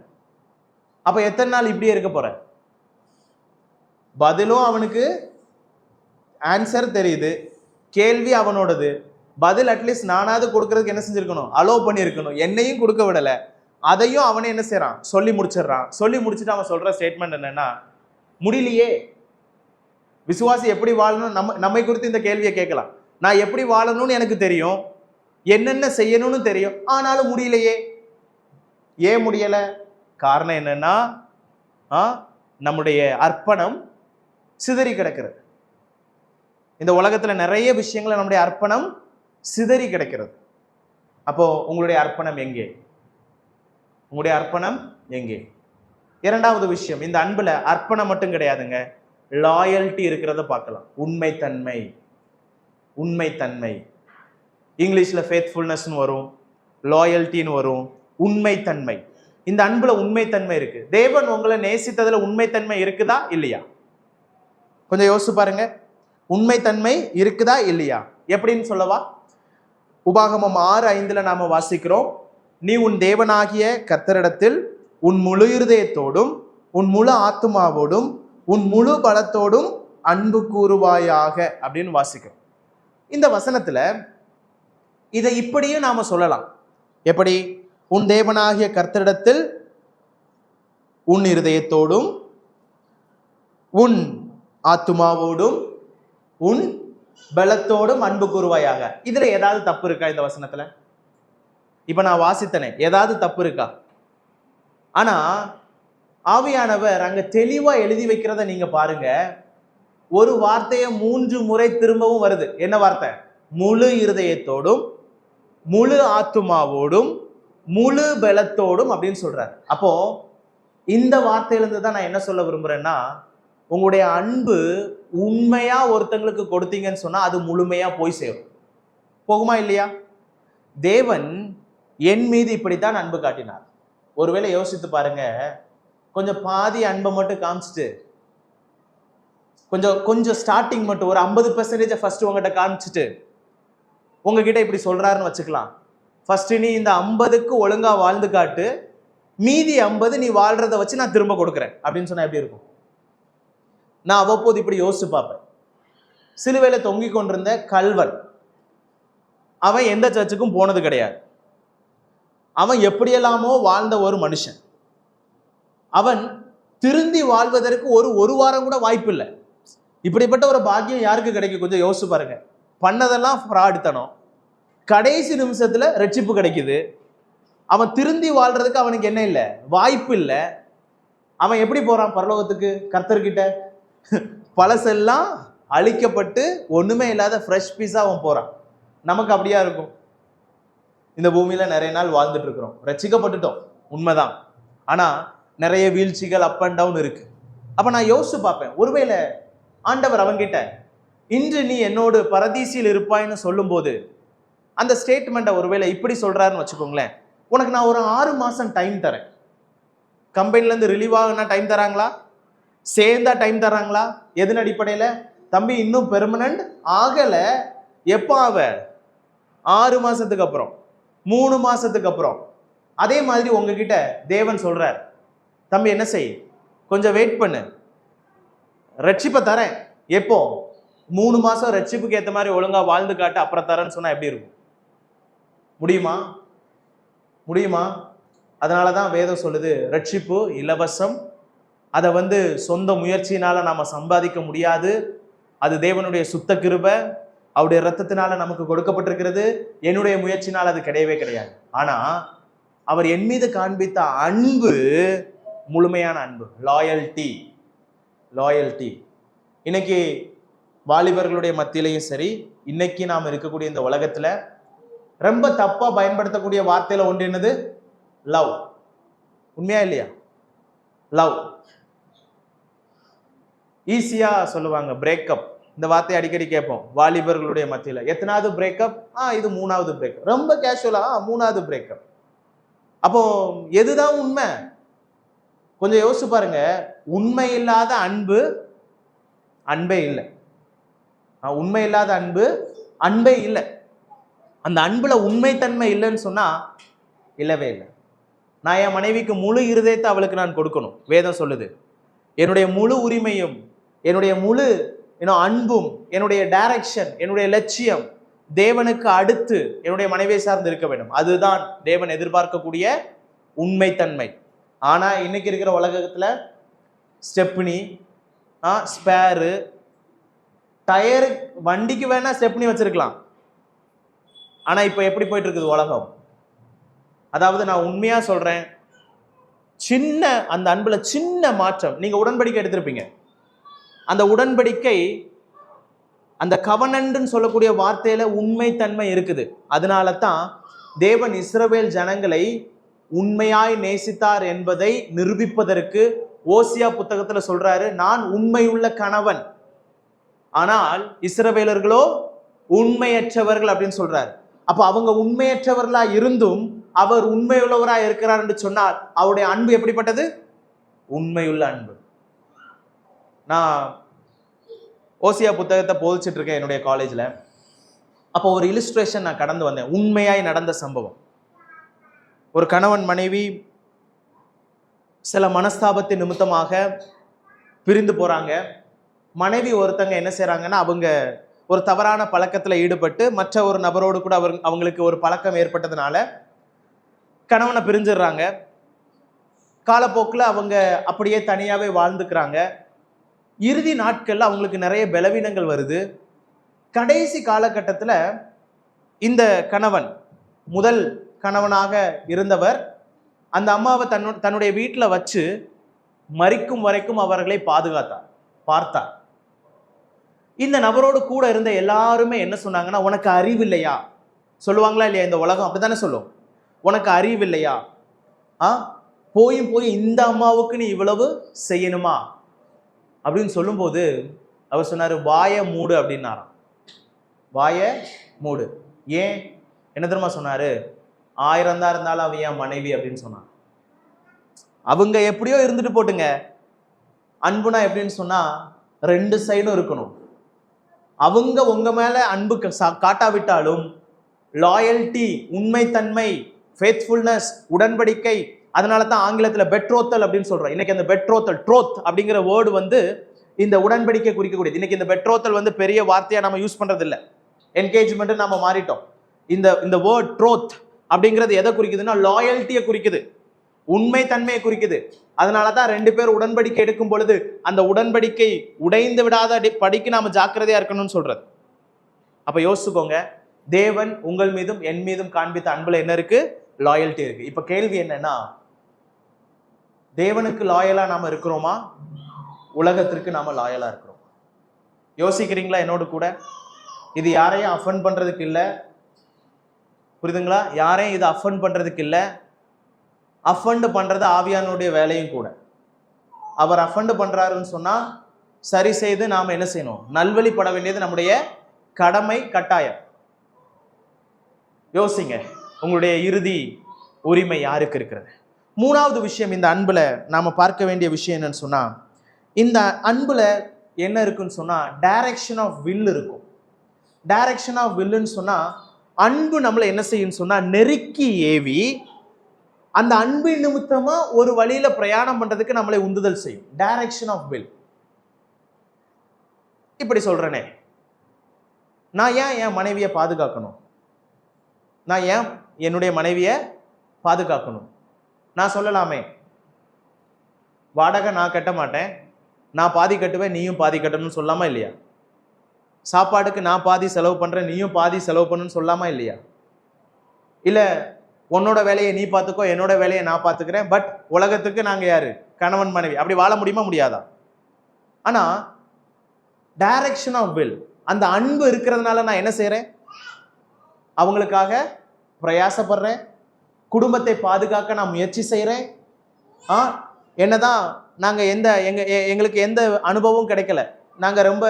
அப்ப எத்தனை நாள் இப்படியே இருக்க போற? பதிலும் அவனுக்கு ஆன்சர் தெரியுது, கேள்வி அவனோடது, பதில் அட்லீஸ்ட் நானாவது கொடுக்கறதுக்கு என்ன செஞ்சிருக்கணும், அலோவ் பண்ணியிருக்கணும். என்னையும் கொடுக்க விடல, அதையும் அவனே என்ன செய்யறான், சொல்லி முடிச்சிடறான். சொல்லி முடிச்சுட்டு அவன் சொல்ற ஸ்டேட்மெண்ட் என்னன்னா, முடியலையே. விசுவாசி எப்படி வாழணும், நம்மை குறித்து இந்த கேள்வியை கேட்கலாம். நான் எப்படி வாழணும்னு எனக்கு தெரியும், என்னென்ன செய்யணும்னு தெரியும், ஆனாலும் முடியலையே. ஏன் முடியல? காரணம் என்னன்னா, நம்முடைய அர்ப்பணம் சிதறி கிடக்கிறது. இந்த உலகத்துல நிறைய விஷயங்களை நம்முடைய அர்ப்பணம் சிதறி கிடக்கிறது. அப்போ உங்களுடைய அர்ப்பணம் எங்கே? உங்களுடைய அர்ப்பணம் எங்கே? இரண்டாவது விஷயம், இந்த அன்புல அர்ப்பணம் மட்டும் கிடையாதுங்க, லாயல்ட்டி இருக்கிறத பார்க்கலாம். உண்மைத்தன்மை. உண்மைத்தன்மை இங்கிலீஷ்ல ஃபேத்ஃபுல்னஸ்னு வரும், லாயல்ட்டின்னு வரும், உண்மைத்தன்மை. இந்த அன்புல உண்மைத்தன்மை இருக்கு. தேவன் உங்களை நேசித்ததுல உண்மைத்தன்மை இருக்குதா இல்லையா? கொஞ்சம் யோசிச்சு பாருங்க. உண்மைத்தன்மை இருக்குதா இல்லையா? எப்படின்னு சொல்லவா? உபாகமம் 6:5 நாம வாசிக்கிறோம், நீ உன் தேவனாகிய கர்த்தரிடத்தில் உன் முழு இருதயத்தோடும் உன் முழு ஆத்துமாவோடும் உன் முழு பலத்தோடும் அன்பு கூறுவாயாக அப்படின்னு வாசிக்கிறோம். இந்த வசனத்துல இதை இப்படியும் நாம சொல்லலாம். எப்படி? உன் தேவனாகிய கர்த்தரிடத்தில் உன் இருதயத்தோடும் உன் ஆத்துமாவோடும் உன் பலத்தோடும் அன்பு கூறுவாயாக. இதுல ஏதாவது தப்பு இருக்கா இந்த வசனத்துல? இப்ப நான் வாசித்தனே, ஏதாவது தப்பு இருக்கா? ஆனா ஆவியானவர் அங்க தெளிவா எழுதி வைக்கிறத நீங்க பாருங்க. ஒரு வார்த்தையை 3 முறை திரும்பவும் வருது. என்ன வார்த்தை? முழு இருதயத்தோடும் முழு ஆத்துமாவோடும் முழு பலத்தோடும் அப்படின்னு சொல்றாரு. அப்போ இந்த வார்த்தையிலிருந்து தான் நான் என்ன சொல்ல விரும்புறேன்னா, உங்களுடைய அன்பு உண்மையா ஒருத்தங்களுக்கு கொடுத்தீங்கன்னு சொன்னா அது முழுமையா போய் சேரும். போகுமா இல்லையா? தேவன் என் மீது இப்படித்தான் அன்பு காட்டினார். ஒருவேளை யோசித்து பாருங்க, கொஞ்சம் பாதி அன்பை மட்டும் காமிச்சிட்டு, கொஞ்சம் ஸ்டார்டிங் மட்டும் ஒரு 50% ஃபர்ஸ்ட் உங்ககிட்ட காமிச்சிட்டு உங்ககிட்ட இப்படி சொல்றாருன்னு வச்சுக்கலாம். ஃபர்ஸ்ட் நீ இந்த 50க்கு ஒழுங்கா வாழ்ந்து காட்டு, மீதி 50 நீ வாழ்றதை வச்சு நான் திரும்ப கொடுக்குறேன் அப்படின்னு சொன்னா எப்படி இருக்கும்? நான் அவ்வப்போது இப்படி யோசிச்சு பார்ப்பேன். சிலுவையில தொங்கி கொண்டிருந்த கல்வன், அவன் எந்த சர்ச்சுக்கும் போனது கிடையாது. அவன் எப்படியெல்லாமோ வாழ்ந்த ஒரு மனுஷன். அவன் திருந்தி வாழ்வதற்கு ஒரு வாரம் கூட வாய்ப்பு இல்லை. இப்படிப்பட்ட ஒரு பாக்கியம் யாருக்கு கிடைக்கும்? கொஞ்சம் யோசிச்சு பாருங்க. பண்ணதெல்லாம் ஃப்ராடுத்தனம், கடைசி நிமிஷத்துல ரட்சிப்பு கிடைக்குது. அவன் திருந்தி வாழ்றதுக்கு அவனுக்கு என்ன இல்லை, வாய்ப்பு இல்லை. அவன் எப்படி போறான் பரலோகத்துக்கு? கர்த்தர்கிட்ட பழசெல்லாம் அழிக்கப்பட்டு ஒண்ணுமே இல்லாத ஃப்ரெஷ் பீஸா அவன் போறான். நமக்கு அப்படியா இருக்கும்? இந்த பூமியில நிறைய நாள் வாழ்ந்துட்டு இருக்கிறோம், ரட்சிக்கப்பட்டுட்டோம் உண்மைதான், ஆனா நிறைய வீழ்ச்சிகள் அப் அண்ட் டவுன் இருக்கு. அப்ப நான் யோசிச்சு பார்ப்பேன், ஒருவேளை ஆண்டவர் அவன்கிட்ட இன்று நீ என்னோடு பரதீசியில் இருப்பாய்ன்னு சொல்லும் போது அந்த ஸ்டேட்மெண்ட்டை ஒருவேளை இப்படி சொல்றாருன்னு வச்சுக்கோங்களேன், உனக்கு நான் ஒரு 6 மாசம் டைம் தரேன். கம்பெனில இருந்து ரிலீவ் ஆகுனா டைம் தராங்களா? சேர்ந்தா டைம் தராங்களா? எதன் அடிப்படையில? தம்பி இன்னும் பெர்மனன்ட் ஆகல. எப்போ ஆவ? 6 மாசத்துக்கு அப்புறம், 3 மாசத்துக்கு அப்புறம். அதே மாதிரி உங்ககிட்ட தேவன் சொல்றார், தம்பி என்ன செய், கொஞ்சம் வெயிட் பண்ணு, ரட்சிப்பை தரேன். எப்போ? 3 மாசம் ரட்சிப்புக்கு ஏற்ற மாதிரி ஒழுங்கா வாழ்ந்து காட்டு, அப்புறம் தரேன்னு சொன்னா எப்படி இருக்கும்? முடியுமா? முடியுமா? அதனாலதான் வேதம் சொல்லுது, ரட்சிப்பு இலவசம். அதை சொந்த முயற்சியினால நாம சம்பாதிக்க முடியாது. அது தேவனுடைய சுத்த கிருபை, அவருடைய ரத்தத்தினால நமக்கு கொடுக்கப்பட்டிருக்கிறது. என்னுடைய முயற்சினால் அது கிடையவே கிடையாது. ஆனா அவர் என் மீது காண்பித்த அன்பு முழுமையான அன்பு, லாயல்ட்டி. லாயல்ட்டி. இன்னைக்கு வாலிபர்களுடைய மத்தியிலையும் சரி, இன்னைக்கு நாம் இருக்கக்கூடிய இந்த உலகத்துல ரொம்ப தப்பா பயன்படுத்தக்கூடிய வார்த்தையில ஒன்று என்னது? லவ். உண்மையா இல்லையா? லவ். ஈஸியா சொல்லுவாங்க பிரேக்கப். இந்த வார்த்தையை அடிக்கடி கேட்போம் வாலிபர்களுடைய மத்தியில. எத்தனாவது பிரேக்கப்? இது 3வது பிரேக்கப். ரொம்ப கேஷுவலா 3வது பிரேக்கப். அப்போ எதுதான் உண்மை? கொஞ்சம் யோசிச்சு பாருங்க. உண்மை இல்லாத அன்பு அன்பே இல்லை. உண்மை இல்லாத அன்பு அன்பே இல்லை. அந்த அன்புல உண்மைத்தன்மை இல்லைன்னு சொன்னா இல்லவே இல்லை. நான் என் மனைவிக்கு முழு இருதயத்தை அவளுக்கு நான் கொடுக்கணும். வேதம் சொல்லுது. என்னுடைய முழு உரிமையும், என்னுடைய முழு அன்பும், என்னுடைய டைரக்ஷன், என்னுடைய லட்சியம் தேவனுக்கு அடுத்து என்னுடைய மனைவியை சார்ந்து இருக்க வேண்டும். அதுதான் தேவன் எதிர்பார்க்கக்கூடிய உண்மைத்தன்மை. ஆனா இன்னைக்கு இருக்கிற உலகத்துல ஸ்டெப்னி, ஸ்பேரு, டயரு, வண்டிக்கு வேணா ஸ்டெப்னி வச்சிருக்கலாம். ஆனா இப்ப எப்படி போயிட்டு இருக்குது உலகம்? அதாவது நான் உண்மையா சொல்றேன், சின்ன அந்த அன்புல சின்ன மாற்றம். நீங்க உடன்படிக்கை எடுத்திருப்பீங்க. அந்த உடன்படிக்கை, அந்த கவனன்ட்னு சொல்லக்கூடிய வார்த்தையில உண்மைத்தன்மை இருக்குது. அதனால தான் தேவன் இஸ்ரவேல் ஜனங்களை உண்மையாய் நேசித்தார் என்பதை நிரூபிப்பதற்கு ஓசியா புத்தகத்துல சொல்றாரு, நான் உண்மையுள்ள கணவன், ஆனால் இஸ்ரவேலர்களோ உண்மையற்றவர்கள் அப்படின்னு சொல்றாரு. அப்ப அவங்க உண்மையற்றவர்களா இருந்தும் அவர் உண்மையுள்ளவரா இருக்கிறார் என்று சொன்னால் அவருடைய அன்பு எப்படிப்பட்டது? உண்மையுள்ள அன்பு. நான் ஓசியா புத்தகத்தை போதிச்சுட்டு இருக்கேன் என்னுடைய காலேஜ்ல. அப்போ ஒரு இலிஸ்ட்ரேஷன் நான் கடந்து வந்தேன். உண்மையாய் நடந்த சம்பவம். ஒரு கணவன் மனைவி சில மனஸ்தாபத்தின் நிமித்தமாக பிரிந்து போறாங்க. மனைவி ஒருத்தங்க என்ன செய்யறாங்கன்னா, அவங்க ஒரு தவறான பழக்கத்துல ஈடுபட்டு மற்ற ஒரு நபரோடு கூட அவங்களுக்கு ஒரு பழக்கம் ஏற்பட்டதுனால கணவனை பிரிஞ்சிடுறாங்க. காலப்போக்கில் அவங்க அப்படியே தனியாவே வாழ்ந்துக்கிறாங்க. இறுதி நாட்கள்ல அவங்களுக்கு நிறைய பலவீனங்கள் வருது. கடைசி காலகட்டத்தில் இந்த கணவன், முதல் கணவனாக இருந்தவர், அந்த அம்மாவை தன்னுடைய வீட்டில் வச்சு மரிக்கும் வரைக்கும் அவர்களை பார்த்தார். இந்த நபரோடு கூட இருந்த எல்லாருமே என்ன சொன்னாங்கன்னா, உனக்கு அறிவு இல்லையா? சொல்லுவாங்களா இல்லையா? இந்த உலகம் அப்படித்தானே சொல்லும். உனக்கு அறிவு இல்லையா? போய் இந்த அம்மாவுக்கு நீ இவ்வளவு செய்யணுமா அப்படின்னு சொல்லும்போது அவர் சொன்னாரு, வாய மூடு அப்படின்னாராம். வாய மூடு. ஏன்? என்ன தெரியுமா சொன்னாரு? 1000 தான் இருந்தாலும் அவ என் மனைவி அப்படின்னு சொன்னான். அவங்க எப்படியோ இருந்துட்டு போட்டுங்க. அன்புனா எப்படின்னு சொன்னா 2 சைடும் இருக்கணும். அவங்க உங்க மேல அன்பு காட்டாவிட்டாலும் லாயல்டி, உண்மைத்தன்மை, ஃபேத்ஃபுல்னஸ், உடன்படிக்கை. அதனால தான் ஆங்கிலத்தில் பெட்ரோத்தல் அப்படின்னு சொல்றோம். இன்னைக்கு அந்த பெட்ரோத்தல், ட்ரோத் அப்படிங்கிற வேர்டு வந்து இந்த உடன்படிக்கை குறிக்கக்கூடியது. இன்னைக்கு இந்த பெட்ரோத்தல் வந்து பெரிய வார்த்தையா நம்ம யூஸ் பண்றது இல்லை. என்கேஜ்மெண்ட் நம்ம மாறிட்டோம். இந்த வேர்ட் ட்ரோத் அப்படிங்கிறது எதை குறிக்குதுன்னா லாயல்ட்டியை குறிக்குது, உண்மைத்தன்மையை குறிக்குது. அதனால தான் 2 பேர் உடன்படிக்கை எடுக்கும் பொழுது அந்த உடன்படிக்கை உடைந்து விடாத படிக்கு நாம ஜாக்கிரதையா இருக்கணும்னு சொல்றது. அப்ப யோசிச்சுக்கோங்க, தேவன் உங்கள் மீதும் என் மீதும் காண்பித்த அன்புல என்ன இருக்கு? லாயல்ட்டி இருக்கு. இப்ப கேள்வி என்னன்னா, தேவனுக்கு லாயலா நாம இருக்கிறோமா? உலகத்திற்கு நாம லாயலா இருக்கிறோம்? யோசிக்கிறீங்களா என்னோடு கூட? இது யாரையும் அஃபண்ட் பண்றதுக்கு இல்லை, புரியுதுங்களா? யாரையும் இது அஃபண்ட் பண்றதுக்கு இல்லை. அஃபண்ட் பண்றது ஆவியானுடைய வேலையும் கூட. அவர் அஃபண்ட் பண்றாருன்னு சொன்னா சரி செய்து நாம என்ன செய்யணும்? நல்வழிப்பட வேண்டியது நம்முடைய கடமை, கட்டாயம். யோசிங்க, உங்களுடைய இறுதி உரிமை யாருக்கு இருக்கிறது? 3வது விஷயம் இந்த அன்புல நாம பார்க்க வேண்டிய விஷயம் என்னன்னு சொன்னா, இந்த அன்புல என்ன இருக்குன்னு சொன்னா டைரக்ஷன் ஆஃப் வில் இருக்கும். டைரக்ஷன் ஆஃப் வில்லுன்னு சொன்னா அன்பு நம்மளை என்ன செய்யுன்னு சொன்னா நெருக்கி ஏவி அந்த அன்பின் நிமித்தமா ஒரு வழியில பிரயாணம் பண்றதுக்கு நம்மளை உந்துதல் செய்யும். Direction of will. இப்படி சொல்றேனே, நான் ஏன் என் மனைவியை பாதுகாக்கணும்? நான் ஏன் என்னுடைய மனைவியை பாதுகாக்கணும்? நான் சொல்லலாமே, வாடகை நான் கட்ட மாட்டேன், நான் பாதி கட்டுவேன், நீயும் பாதி கட்டணும்னு சொல்லாமா இல்லையா? சாப்பாடுக்கு நான் பாதி செலவு பண்றேன், நீயும் பாதி செலவு பண்ணணும்னு சொல்லாமா இல்லையா? இல்ல உன்னோட வேலையை நீ பார்த்துக்கோ, என்னோட வேலையை நான் பார்த்துக்கிறேன், பட் உலகத்துக்கு நாங்க யாரு? கணவன் மனைவி. அப்படி வாழ முடியுமா? முடியாதா? ஆனா டைரக்ஷன் ஆஃப் வில். அந்த அன்பு இருக்கிறதுனால நான் என்ன செய்றேன்? அவங்களுக்காக பிரயாசப்படுறேன், குடும்பத்தை பாதுகாக்க நான் முயற்சி செய்கிறேன். என்னதான் நாங்கள் எங்களுக்கு எந்த அனுபவம் கிடைக்கல, நாங்கள் ரொம்ப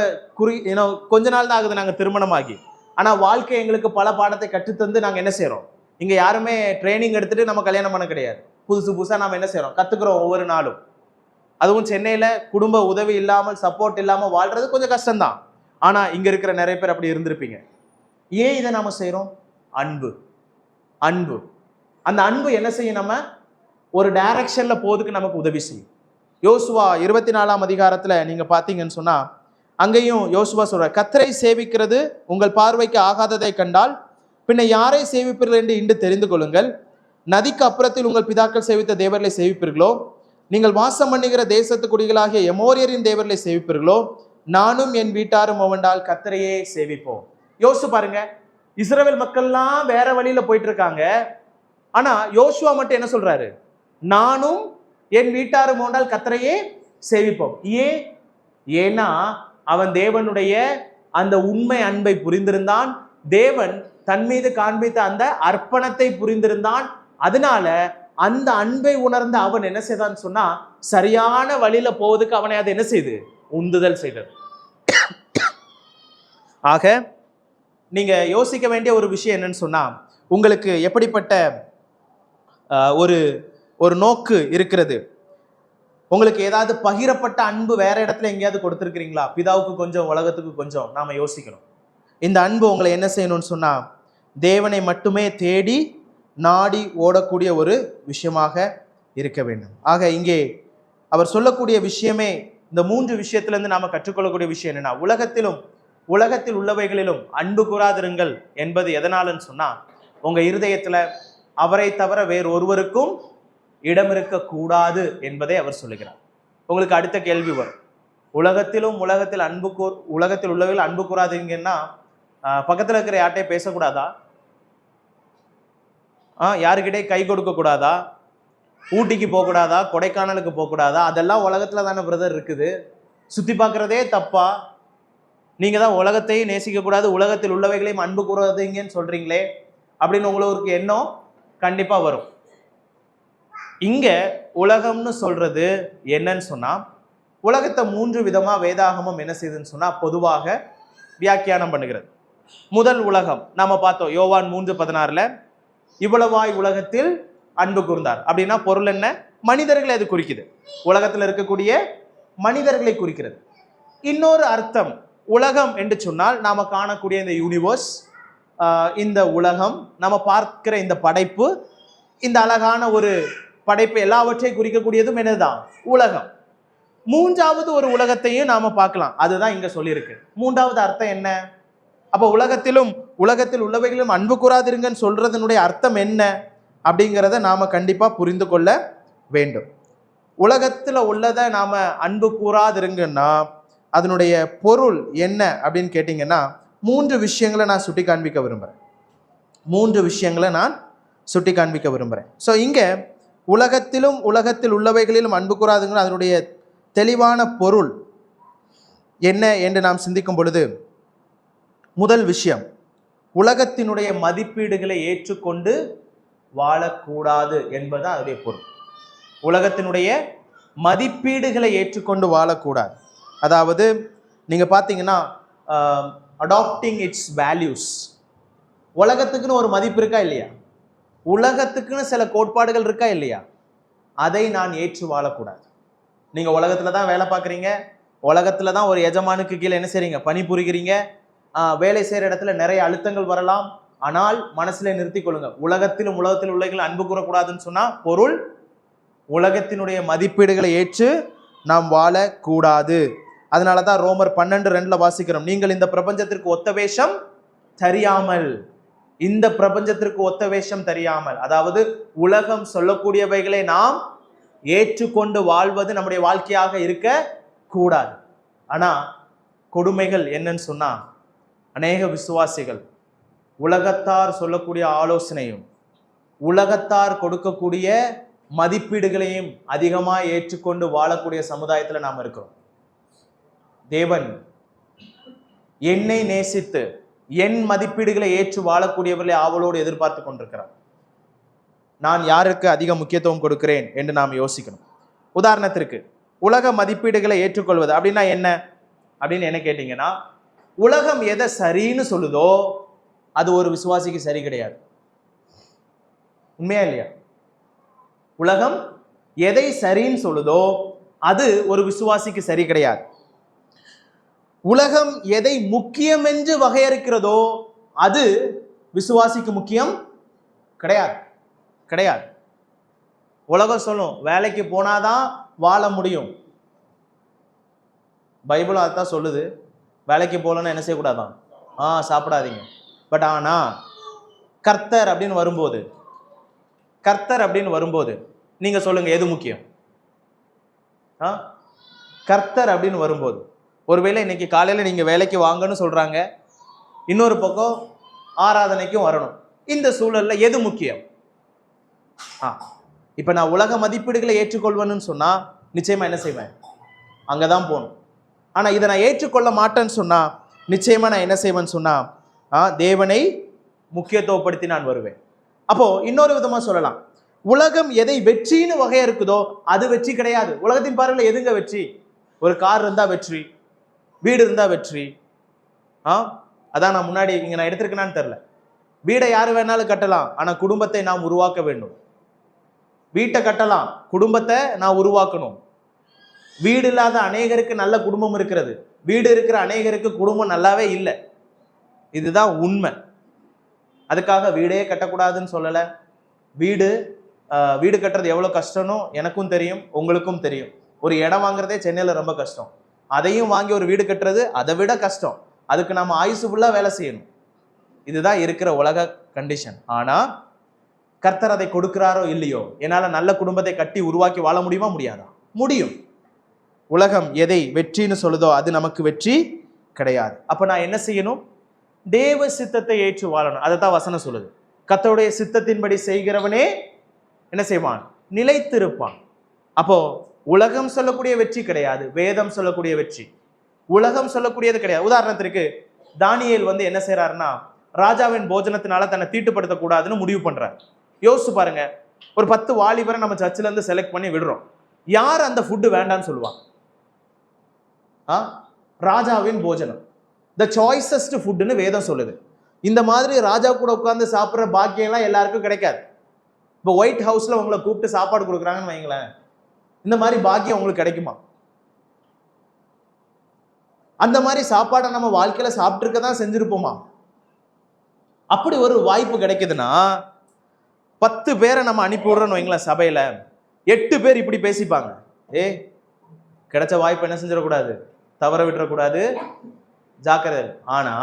கொஞ்ச நாள் தான் ஆகுது நாங்கள் திருமணமாகி, ஆனால் வாழ்க்கை எங்களுக்கு பல பாடத்தை கற்றுத்தந்து நாங்கள் என்ன செய்கிறோம்? இங்கே யாருமே ட்ரைனிங் எடுத்துட்டு நம்ம கல்யாணம் பண்ண கிடையாது. புதுசாக நாம் என்ன செய்கிறோம்? கற்றுக்குறோம் ஒவ்வொரு நாளும். அதுவும் சென்னையில் குடும்ப உதவி இல்லாமல் சப்போர்ட் இல்லாமல் வாழ்றது கொஞ்சம் கஷ்டம்தான். ஆனால் இங்கே இருக்கிற நிறைய பேர் அப்படி இருந்திருப்பீங்க. ஏன் இதை நாம் செய்கிறோம்? அன்பு. அன்பு, அந்த அன்பு என்ன செய்யும்? நம்ம ஒரு டைரக்ஷன்ல போறதுக்கு நமக்கு உதவி செய்யும். யோசுவா 24ஆம் அதிகாரத்துல நீங்க பாத்தீங்கன்னு சொன்னா, அங்கேயும் யோசுவா சொல்ற, கர்த்தரை சேவிக்கிறது உங்கள் பார்வைக்கு ஆகாததை கண்டால் பின்ன யாரை சேவிப்பீர்கள் என்று இன்று தெரிந்து கொள்ளுங்கள். நதிக்கு அப்புறத்தில் உங்கள் பிதாக்கள் சேவித்த தேவர்களை சேவிப்பீர்களோ? நீங்கள் வாசம் பண்ணுகிற தேசத்து குடிகளாகிய எமோரியரின் தேவர்களை சேவிப்பீர்களோ? நானும் என் வீட்டாரும் அவண்டால் கர்த்தரையே சேவிப்போம். யோசிச்சு பாருங்க, இஸ்ரவேல் மக்கள்லாம் வேற வழியில போயிட்டு இருக்காங்க. ஆனா யோசுவா மட்டும் என்ன சொல்றாரு? நானும் என் வீட்டாரும் அவண்டால் கர்த்தரையே சேவிப்போம். ஏன்னா அவன் தேவனுடைய அந்த உண்மை அன்பை புரிந்திருந்தான். தேவன் தன் மீது காண்பித்த அந்த அர்ப்பணத்தை புரிந்திருந்தான். அதனால அந்த அன்பை உணர்ந்த அவன் என்ன செய்தான் சொன்னா, சரியான வழியில போவதுக்கு அவனை அதை என்ன செய்து உந்துதல் செய்தது. ஆக நீங்க யோசிக்க வேண்டிய ஒரு விஷயம் என்னன்னு சொன்னா, உங்களுக்கு எப்படிப்பட்ட ஒரு நோக்கு இருக்கிறது? உங்களுக்கு ஏதாவது பகிரப்பட்ட அன்பு வேற இடத்துல எங்கேயாவது கொடுத்துருக்கிறீங்களா? பிதாவுக்கு கொஞ்சம் உலகத்துக்கு கொஞ்சம். நாம யோசிக்கணும். இந்த அன்பு உங்களை என்ன செய்யணும்னு சொன்னா, தேவனை மட்டுமே தேடி நாடி ஓடக்கூடிய ஒரு விஷயமாக இருக்க வேண்டும். ஆக இங்கே அவர் சொல்லக்கூடிய விஷயமே, இந்த 3 விஷயத்திலிருந்து நாம கற்றுக்கொள்ளக்கூடிய விஷயம் என்னன்னா, உலகத்தில் உள்ளவைகளிலும் அன்பு கூறாதிருங்கள் என்பது எதனாலன்னு சொன்னா, உங்க இருதயத்துல அவரை தவிர வேறு ஒருவருக்கும் இடம் இருக்கக்கூடாது என்பதை அவர் சொல்லுகிறார். உங்களுக்கு அடுத்த கேள்வி வரும், உலகத்தில் உள்ளவைகள் அன்பு கூறாதீங்கன்னா பக்கத்துல இருக்கிற யார்கிட்டே பேசக்கூடாதா? யாருக்கிட்டே கை கொடுக்க கூடாதா? ஊட்டிக்கு போகக்கூடாதா? கொடைக்கானலுக்கு போகக்கூடாதா? அதெல்லாம் உலகத்துல தானே பிரதர் இருக்குது. சுத்தி பார்க்கறதே தப்பா? நீங்க தான் உலகத்தையும் நேசிக்க கூடாது, உலகத்தில் உள்ளவைகளையும் அன்பு கூறாதீங்கன்னு சொல்றீங்களே அப்படின்னு உங்களுக்கு எண்ணம் கண்டிப்பா வரும். இங்க உலகம்னு சொல்றது என்னன்னு சொன்னா, உலகத்தை 3 விதமா வேதாகமம் என்ன செய்யுதுன்னு சொன்னா பொதுவாக வியாக்கியானம் பண்ணுகிறது. முதல் உலகம் நாம பார்த்தோம், யோவான் 3:16 இவ்வளவாய் உலகத்தில் அன்பு கூர்ந்தார். அப்படின்னா பொருள் என்ன? மனிதர்களை அது குறிக்குது, உலகத்தில் இருக்கக்கூடிய மனிதர்களை குறிக்கிறது. இன்னொரு அர்த்தம், உலகம் என்று சொன்னால் நாம காணக்கூடிய இந்த யூனிவர்ஸ், இந்த உலகம், நம்ம பார்க்கிற இந்த படைப்பு, இந்த அழகான ஒரு படைப்பு எல்லாவற்றையும் குறிக்கக்கூடியதும் என்னதுதான்? உலகம். 3வது ஒரு உலகத்தையும் நாம பார்க்கலாம், அதுதான் இங்க சொல்லியிருக்கு. 3வது அர்த்தம் என்ன? அப்போ உலகத்தில் உள்ளவைகளும் அன்பு கூறாதிருங்கன்னு சொல்றதனுடைய அர்த்தம் என்ன அப்படிங்கிறத நாம கண்டிப்பா புரிந்து கொள்ள வேண்டும். உலகத்துல உள்ளதை நாம அன்பு கூறாதிருங்கன்னா அதனுடைய பொருள் என்ன அப்படின்னு கேட்டீங்கன்னா, 3 விஷயங்களை நான் சுட்டி காண்பிக்க விரும்புகிறேன். ஸோ இங்க உலகத்தில் உள்ளவைகளிலும் அன்பு கூறாதுங்கிற அதனுடைய தெளிவான பொருள் என்ன என்று நாம் சிந்திக்கும் பொழுது, முதல் விஷயம், உலகத்தினுடைய மதிப்பீடுகளை ஏற்றுக்கொண்டு வாழக்கூடாது என்பதுதான் அதனுடைய பொருள். உலகத்தினுடைய மதிப்பீடுகளை ஏற்றுக்கொண்டு வாழக்கூடாது. அதாவது நீங்க பார்த்தீங்கன்னா, அடாப்டிங் இட்ஸ் வேல்யூஸ். உலகத்துக்குன்னு ஒரு மதிப்பு இருக்கா இல்லையா? உலகத்துக்குன்னு சில கோட்பாடுகள் இருக்கா இல்லையா? அதை நான் ஏற்று வாழக்கூடாது. நீங்க உலகத்துல தான் வேலை பார்க்குறீங்க, உலகத்துல தான் ஒரு எஜமானுக்கு கீழே என்ன செய்றீங்க? பணிபுரிகிறீங்க. வேலை செய்கிற இடத்துல நிறைய அழுத்தங்கள் வரலாம். ஆனால் மனசுல நிறுத்திக் கொள்ளுங்க, உலகத்தில் உள்ளவைகள் அன்பு கூறக்கூடாதுன்னு சொன்னா பொருள் உலகத்தினுடைய மதிப்பீடுகளை ஏற்று நாம் வாழக்கூடாது. அதனால தான் ரோமர் 12:2 வாசிக்கிறோம், நீங்கள் இந்த பிரபஞ்சத்திற்கு ஒத்த வேஷம் தெரியாமல், அதாவது உலகம் சொல்லக்கூடியவைகளை நாம் ஏற்றுக்கொண்டு வாழ்வது நம்முடைய வாழ்க்கையாக இருக்க கூடாது. ஆனா கொடுமைகள் என்னன்னு சொன்னா, அநேக விசுவாசிகள் உலகத்தார் சொல்லக்கூடிய ஆலோசனையும் உலகத்தார் கொடுக்கக்கூடிய மதிப்பீடுகளையும் அதிகமாக ஏற்றுக்கொண்டு வாழக்கூடிய சமுதாயத்தில் நாம் இருக்கிறோம். தேவன் என்னை நேசித்து என் மதிப்பீடுகளை ஏற்று வாழக்கூடியவர்களை ஆவலோடு எதிர்பார்த்து கொண்டிருக்கிறார். நான் யாருக்கு அதிக முக்கியத்துவம் கொடுக்கிறேன் என்று நாம் யோசிக்கணும். உதாரணத்திற்கு உலக மதிப்பீடுகளை ஏற்றுக்கொள்வது அப்படின்னா என்ன அப்படின்னு என்ன கேட்டீங்கன்னா, உலகம் எதை சரின்னு சொல்லுதோ அது ஒரு விசுவாசிக்கு சரி கிடையாது. உண்மையா இல்லையா? உலகம் எதை சரின்னு சொல்லுதோ அது ஒரு விசுவாசிக்கு சரி கிடையாது. உலகம் எதை முக்கியம் என்று வகையறுக்கிறதோ அது விசுவாசிக்கு முக்கியம் கிடையாது கிடையாது. உலகம் சொல்லும் வேலைக்கு போனாதான் வாழ முடியும். பைபிளும் அதுதான் சொல்லுது. வேலைக்கு போகலன்னா என்ன செய்யக்கூடாதான்? சாப்பிடாதீங்க. பட் ஆனா கர்த்தர் அப்படின்னு வரும்போது நீங்க சொல்லுங்க எது முக்கியம்? கர்த்தர் அப்படின்னு வரும்போது, ஒருவேளை இன்னைக்கு காலையில நீங்க வேலைக்கு வாங்கன்னு சொல்றாங்க, இன்னொரு பக்கம் ஆராதனைக்கும் வரணும். இந்த சூழல்ல எது முக்கியம்? இப்ப நான் உலக மதிப்பீடுகளை ஏற்றுக்கொள்வேன்னு சொன்னா நிச்சயமா என்ன செய்வேன்? அங்கதான் போகணும். ஆனா இதை நான் ஏற்றுக்கொள்ள மாட்டேன்னு சொன்னா நிச்சயமா நான் என்ன செய்வேன்னு சொன்னா தேவனை முக்கியத்துவப்படுத்தி நான் வருவேன். அப்போ இன்னொரு விதமா சொல்லலாம், உலகம் எதை வெற்றின்னு வகையா இருக்குதோ அது வெற்றி கிடையாது. உலகத்தின் பார்வையில் எதுங்க வெற்றி? ஒரு கார் இருந்தா வெற்றி, வீடு இருந்தா வெற்றி. அதான் நான் முன்னாடி இங்க நான் எடுத்திருக்கேனான்னு தெரியல. வீடை யாரு வேணாலும் கட்டலாம், ஆனா குடும்பத்தை நாம் உருவாக்க வேண்டும். வீட்டை கட்டலாம், குடும்பத்தை நான் உருவாக்கணும். வீடு இல்லாத அநேகருக்கு நல்ல குடும்பம் இருக்கிறது, வீடு இருக்கிற அநேகருக்கு குடும்பம் நல்லாவே இல்லை. இதுதான் உண்மை. அதுக்காக வீடே கட்டக்கூடாதுன்னு சொல்லல. வீடு கட்டுறது எவ்வளவு கஷ்டம்னு எனக்கும் தெரியும், உங்களுக்கும் தெரியும். ஒரு இடம் வாங்குறதே சென்னையில ரொம்ப கஷ்டம். அதையும் வாங்கி ஒரு வீடு கட்டுறது அதை விட கஷ்டம். அதுக்கு நம்ம ஆயுசு ஃபுல்லா வேலை செய்யணும். இதுதான் இருக்கிற உலக கண்டிஷன். ஆனா கர்த்தர் அதை கொடுக்கிறாரோ இல்லையோ, என்னால நல்ல குடும்பத்தை கட்டி உருவாக்கி வாழ முடியுமா? முடியாதா? முடியும். உலகம் எதை வெற்றின்னு சொல்லுதோ அது நமக்கு வெற்றி கிடையாது. அப்ப நான் என்ன செய்யணும்? தேவ சித்தத்தை ஏற்று வாழணும். அதை தான் வசனம் சொல்லுது. கர்த்தருடைய சித்தத்தின்படி செய்கிறவனே என்ன செய்வான்? நிலைத்திருப்பான். அப்போ உலகம் சொல்லக்கூடிய வெற்றி கிடையாது, வேதம் சொல்லக்கூடிய வெற்றி. உலகம் சொல்லக்கூடியது கிடையாது. உதாரணத்திற்கு தானியேல் என்ன செய்யறாருன்னா, ராஜாவின் போஜனத்தினால தன்னை தீட்டுப்படுத்த கூடாதுன்னு முடிவு பண்றார். யோசிச்சு பாருங்க, ஒரு 10 வாலிபரை நம்ம சர்ச்சில் இருந்து செலக்ட் பண்ணி விடுறோம். யார் அந்த ஃபுட்டு வேண்டான்னு சொல்லுவாங்க? ராஜாவின் போஜனம், த சாய்ஸஸ்ட் ஃபுட்னு வேதம் சொல்லுது. இந்த மாதிரி ராஜா கூட உட்கார்ந்து சாப்பிட்ற பாக்கியம்லாம் எல்லாருக்கும் கிடைக்காது. இப்போ ஒயிட் ஹவுஸ்ல உங்களை கூப்பிட்டு சாப்பாடு கொடுக்குறாங்கன்னு வைங்களேன், இந்த மாதிரி பாக்கியம் உங்களுக்கு கிடைக்குமா? அந்த மாதிரி சாப்பாடை நம்ம வாழ்க்கையில சாப்பிட்டுருக்க தான் செஞ்சிருப்போமா? அப்படி ஒரு வாய்ப்பு கிடைக்குதுன்னா 10 பேரை நம்ம அனுப்பி விடுறோன்னு வைங்களேன், சபையில 8 பேர் இப்படி பேசிப்பாங்க. கிடைச்ச வாய்ப்பு என்ன செஞ்சிடக்கூடாது? தவற விட்டுறக்கூடாது, ஜாக்கிரதை. ஆனா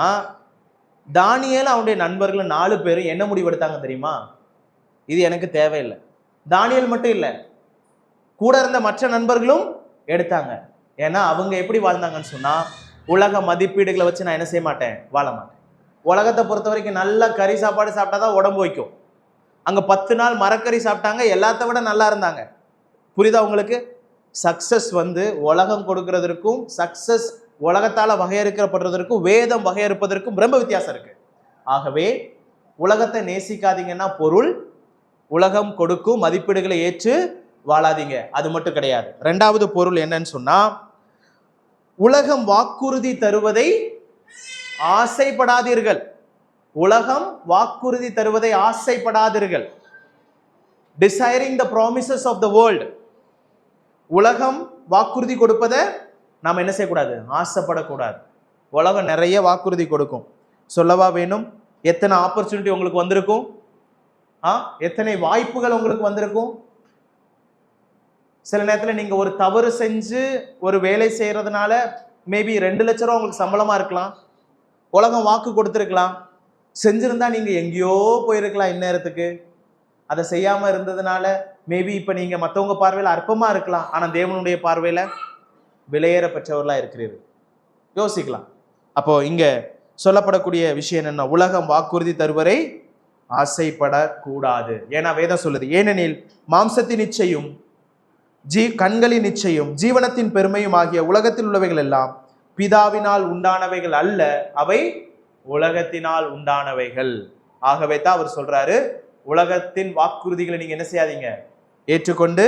தானியேல் அவனுடைய நண்பர்கள் 4 பேரும் என்ன முடிவெடுத்தாங்க தெரியுமா? இது எனக்கு தேவையில்லை. தானியேல் மட்டும் இல்லை, கூட இருந்த மற்ற நண்பர்களும் எடுத்தாங்க. ஏன்னா அவங்க எப்படி வாழ்ந்தாங்கன்னு சொன்னா, உலக மதிப்பீடுகளை வச்சு நான் என்ன செய்ய மாட்டேன்? வாழ மாட்டேன். உலகத்தை பொறுத்த வரைக்கும் நல்ல கறி சாப்பாடு சாப்பிட்டாதான் உடம்பு வைக்கும். அங்க 10 நாள் மரக்கறி சாப்பிட்டாங்க, எல்லாத்த விட நல்லா இருந்தாங்க. புரியுதா உங்களுக்கு? சக்சஸ் உலகம் கொடுக்கிறதற்கும் சக்சஸ் உலகத்தால வகையறுக்கப்படுறதற்கும் வேதம் வகையறுப்பதற்கும் ரொம்ப வித்தியாசம் இருக்கு. ஆகவே உலகத்தை நேசிக்காதீங்கன்னா பொருள், உலகம் கொடுக்கும் மதிப்பீடுகளை ஏற்று வாழாதீங்க, அது மட்டும் கிடையாது. 2வது பொருள் என்னன்னு சொன்னா, உலகம் வாக்குறுதி தருவதை ஆசைப்படாதீர்கள். உலகம் வாக்குறுதி தருவதை ஆசைப்படாதீர்கள். Desiring the promises of the world. உலகம் வாக்குறுதி கொடுப்பதை நாம் என்ன செய்யக்கூடாது? ஆசைப்படக்கூடாது. உலகம் நிறைய வாக்குறுதி கொடுக்கும். சொல்லவா வேணும்? எத்தனை ஆப்பர்ச்சுனிட்டி உங்களுக்கு வந்திருக்கும், எத்தனை வாய்ப்புகள் உங்களுக்கு வந்திருக்கும். சில நேரத்தில் நீங்க ஒரு தவறு செஞ்சு ஒரு வேலை செய்யறதுனால மேபி 2 லட்சம் ரூபா உங்களுக்கு சம்பளமா இருக்கலாம். உலகம் வாக்கு கொடுத்துருக்கலாம். செஞ்சிருந்தா நீங்க எங்கேயோ போயிருக்கலாம் இந்நேரத்துக்கு. அதை செய்யாம இருந்ததுனால மேபி இப்ப நீங்க மற்றவங்க பார்வையில அற்பமா இருக்கலாம், ஆனா தேவனுடைய பார்வையில விலையேற பெற்றவர்களா இருக்கிறீர்கள். யோசிக்கலாம். அப்போ இங்க சொல்லப்படக்கூடிய விஷயம் என்ன? உலகம் வாக்குறுதி தருவரை ஆசைப்படக்கூடாது. ஏன்னா வேதம் சொல்லுது, ஏனெனில் மாம்சத்தின் இச்சையும் கண்களின் நிச்சயம் ஜீவனத்தின் பெருமையும் ஆகிய உலகத்தில் உள்ளவைகள் எல்லாம் பிதாவினால் உண்டானவைகள் அல்ல, அவை உலகத்தினால் உண்டானவைகள். ஆகவே தான் அவர் சொல்றாரு, உலகத்தின் வாக்குறுதிகளை நீங்க என்ன செய்யாதீங்க, ஏற்றுக்கொண்டு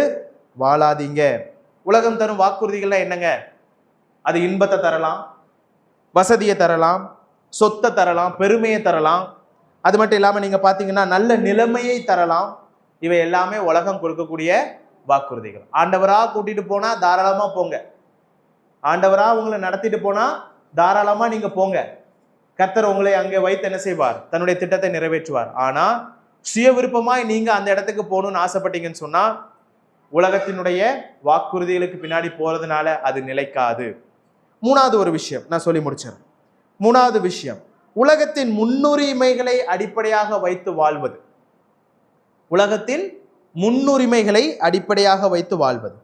வாழாதீங்க. உலகம் தரும் வாக்குறுதிகள்லாம் என்னங்க? அது இன்பத்தை தரலாம், வசதியை தரலாம், சொத்தை தரலாம், பெருமையை தரலாம். அது மட்டும் இல்லாம நீங்க பாத்தீங்கன்னா நல்ல நிலைமையை தரலாம். இவை எல்லாமே உலகம் கொடுக்கக்கூடிய வாக்குறுதிகள். ஆண்டவரா கூட்டிட்டு போனா தாராளமா போங்க, ஆண்டவரா உங்களை நடத்திட்டு போனா தாராளமா நீங்க போங்க. கர்த்தர் உங்களை அங்கே வைத்து என்ன செய்வார்? தன்னுடைய திட்டத்தை நிறைவேற்றுவார். ஆனா சுய விருப்பமாய் நீங்க அந்த இடத்துக்கு போகணும்னு ஆசைப்பட்டீங்கன்னு சொன்னா உலகத்தினுடைய வாக்குறுதிகளுக்கு பின்னாடி போறதுனால அது நிலைக்காது. மூணாவது ஒரு விஷயம் நான் சொல்லி முடிச்சேன். மூணாவது விஷயம், உலகத்தின் முன்னுரிமைகளை அடிப்படையாக வைத்து வாழ்வது. உலகத்தின் முன்னுரிமைகளை அடிப்படையாக வைத்து வாழ்வது.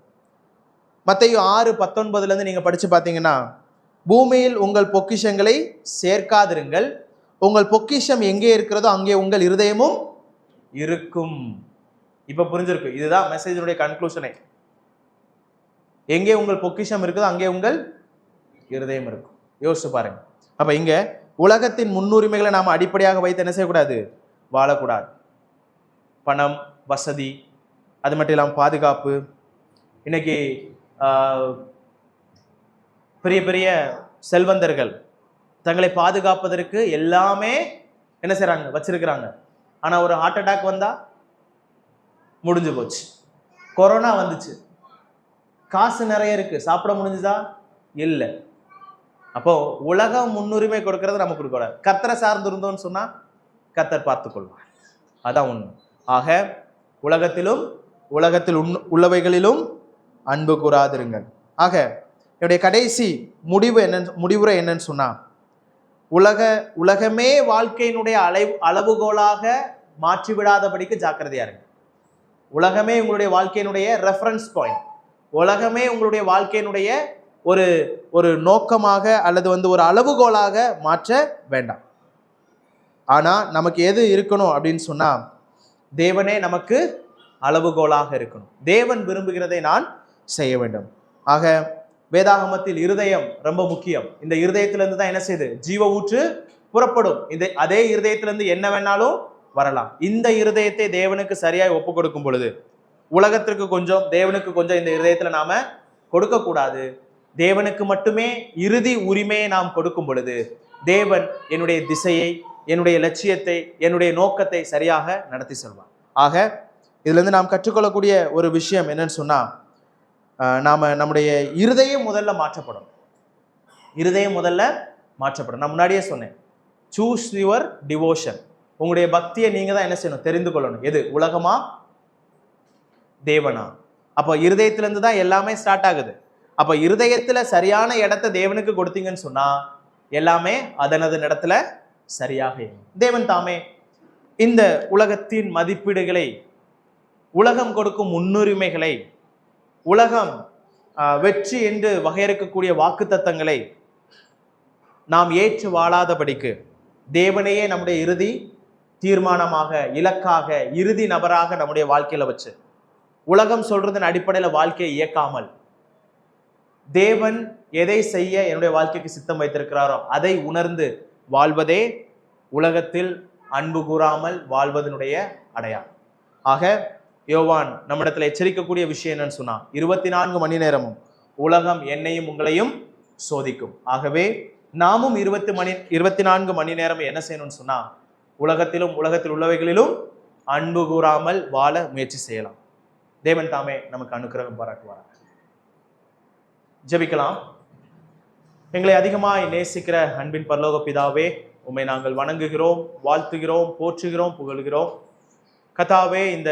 மத்தேயு 6:19 நீங்க படிச்சு பார்த்தீங்கன்னா, பூமியில் உங்கள் பொக்கிஷங்களை சேர்க்காதிருங்கள், உங்கள் பொக்கிஷம் எங்கே இருக்கிறதோ அங்கே உங்கள் இருதயமும் இருக்கும். இப்ப புரிஞ்சிருக்கு, இதுதான் மெசேஜினுடைய கன்க்ளூஷனே. எங்கே உங்கள் பொக்கிஷம் இருக்குதோ அங்கே உங்கள் இருதயம் இருக்கும். யோசிச்சு பாருங்க. அப்ப இங்க உலகத்தின் முன்னுரிமைகளை நாம அடிப்படையாக வைத்து என்ன செய்யக்கூடாது? வாழக்கூடாது. பணம், வசதி, அது மட்டும் இல்லாமல் பாதுகாப்பு. இன்னைக்கு பெரிய பெரிய செல்வந்தர்கள் தங்களை பாதுகாப்பதற்கு எல்லாமே என்ன செய்றாங்க? வச்சிருக்கிறாங்க. ஆனா ஒரு ஹார்ட் அட்டாக் வந்தா முடிஞ்சு போச்சு. கொரோனா வந்துச்சு, காசு நிறைய இருக்கு, சாப்பிட முடிஞ்சுதா? இல்லை. அப்போ உலகம் முன்னுரிமை கொடுக்கறது நம்ம கொடுக்கூடாது. கர்த்தரை சார்ந்து இருந்தோம்னு சொன்னா கர்த்தர் பார்த்துக் கொள்வார். அதான் உண்மை. ஆக உலகத்திலும் உலகத்தில் உள்ளவைகளிலும் அன்பு கூறாதிருங்கள். ஆக என்னுடைய கடைசி முடிவுரை என்னன்னு சொன்னா, உலகமே வாழ்க்கையினுடைய அளவுகோலாக மாற்றிவிடாதபடிக்கு ஜாக்கிரதையா இருங்க. உலகமே உங்களுடைய வாழ்க்கையினுடைய ரெஃபரன்ஸ் பாயிண்ட், உலகமே உங்களுடைய வாழ்க்கையினுடைய ஒரு நோக்கமாக அல்லது ஒரு அளவுகோலாக மாற்ற வேண்டாம். ஆனா நமக்கு எது இருக்கணும் அப்படின்னு சொன்னா, தேவனே நமக்கு அளவுகோலாக இருக்கணும். தேவன் விரும்புகிறதை நான் செய்ய வேண்டும். ஆக வேதாகமத்தில் இருதயம் ரொம்ப முக்கியம். இந்த இருதயத்திலிருந்து தான் என்ன செய்யுது? ஜீவ ஊற்று புறப்படும். அதே இருதயத்திலிருந்து என்ன வேணாலும் வரலாம். இந்த இருதயத்தை தேவனுக்கு சரியாய் ஒப்பு கொடுக்கும் பொழுது, உலகத்திற்கு கொஞ்சம் தேவனுக்கு கொஞ்சம் இந்த இருதயத்துல நாம கொடுக்க கூடாது. தேவனுக்கு மட்டுமே இறுதி உரிமையை நாம் கொடுக்கும் பொழுது தேவன் என்னுடைய திசையை, என்னுடைய லட்சியத்தை, என்னுடைய நோக்கத்தை சரியாக நடத்தி செல்வார். ஆக இதுல இருந்து நாம் கற்றுக்கொள்ளக்கூடிய ஒரு விஷயம் என்னன்னு சொன்னா, நாம நம்முடைய இருதயம் முதல்ல மாற்றப்படும். இருதயம் முதல்ல மாற்றப்படும். நான் முன்னாடியே சொன்னேன், சூஸ் யுவர் டிவோஷன். உங்களுடைய பக்தியை நீங்க தான் என்ன செய்யணும்? தெரிந்து கொள்ளணும். எது உலகமா தேவனா? அப்போ இருதயத்திலிருந்து தான் எல்லாமே ஸ்டார்ட் ஆகுது. அப்ப இருதயத்துல சரியான இடத்தை தேவனுக்கு கொடுத்தீங்கன்னு சொன்னா எல்லாமே அதனது இடத்துல சரியாக இருக்கும். தேவன் தாமே இந்த உலகத்தின் மதிப்பீடுகளை, உலகம் கொடுக்கும் முன்னுரிமைகளை, உலகம் வெற்றி என்று வகையறுக்கக்கூடிய வாக்குத்தத்தங்களை நாம் ஏற்று வாழாதபடிக்கு தேவனையே நம்முடைய இறுதி தீர்மானமாக, இலக்காக, இறுதி நபராக நம்முடைய வாழ்க்கையில வச்சு, உலகம் சொல்றதன் அடிப்படையில் வாழ்க்கையை இயக்காமல், தேவன் எதை செய்ய என்னுடைய வாழ்க்கைக்கு சித்தம் வைத்திருக்கிறாரோ அதை உணர்ந்து வாழ்வதே உலகத்தில் அன்பு கூறாமல் வாழ்வதனுடைய அடையாளம். ஆக யோவான் நம்மிடத்துல எச்சரிக்கக்கூடிய விஷயம் என்னன்னு சொன்னா, 24 மணி நேரமும் உலகம் என்னையும் உங்களையும் சோதிக்கும். ஆகவே நாமும் 24 மணி நேரம் என்ன செய்யணும்னு சொன்னா, உலகத்திலும் உலகத்தில் உள்ளவைகளிலும் அன்பு கூறாமல் வாழ முயற்சி செய்யலாம். தேவன் தாமே நமக்கு அனுக்கிரகம் பாராட்டுவார். ஜெபிக்கலாம். எங்களை அதிகமாய் நேசிக்கிற அன்பின் பரலோக பிதாவே, உம்மை நாங்கள் வணங்குகிறோம், வாழ்த்துகிறோம், போற்றுகிறோம், புகழ்கிறோம். கர்த்தாவே, இந்த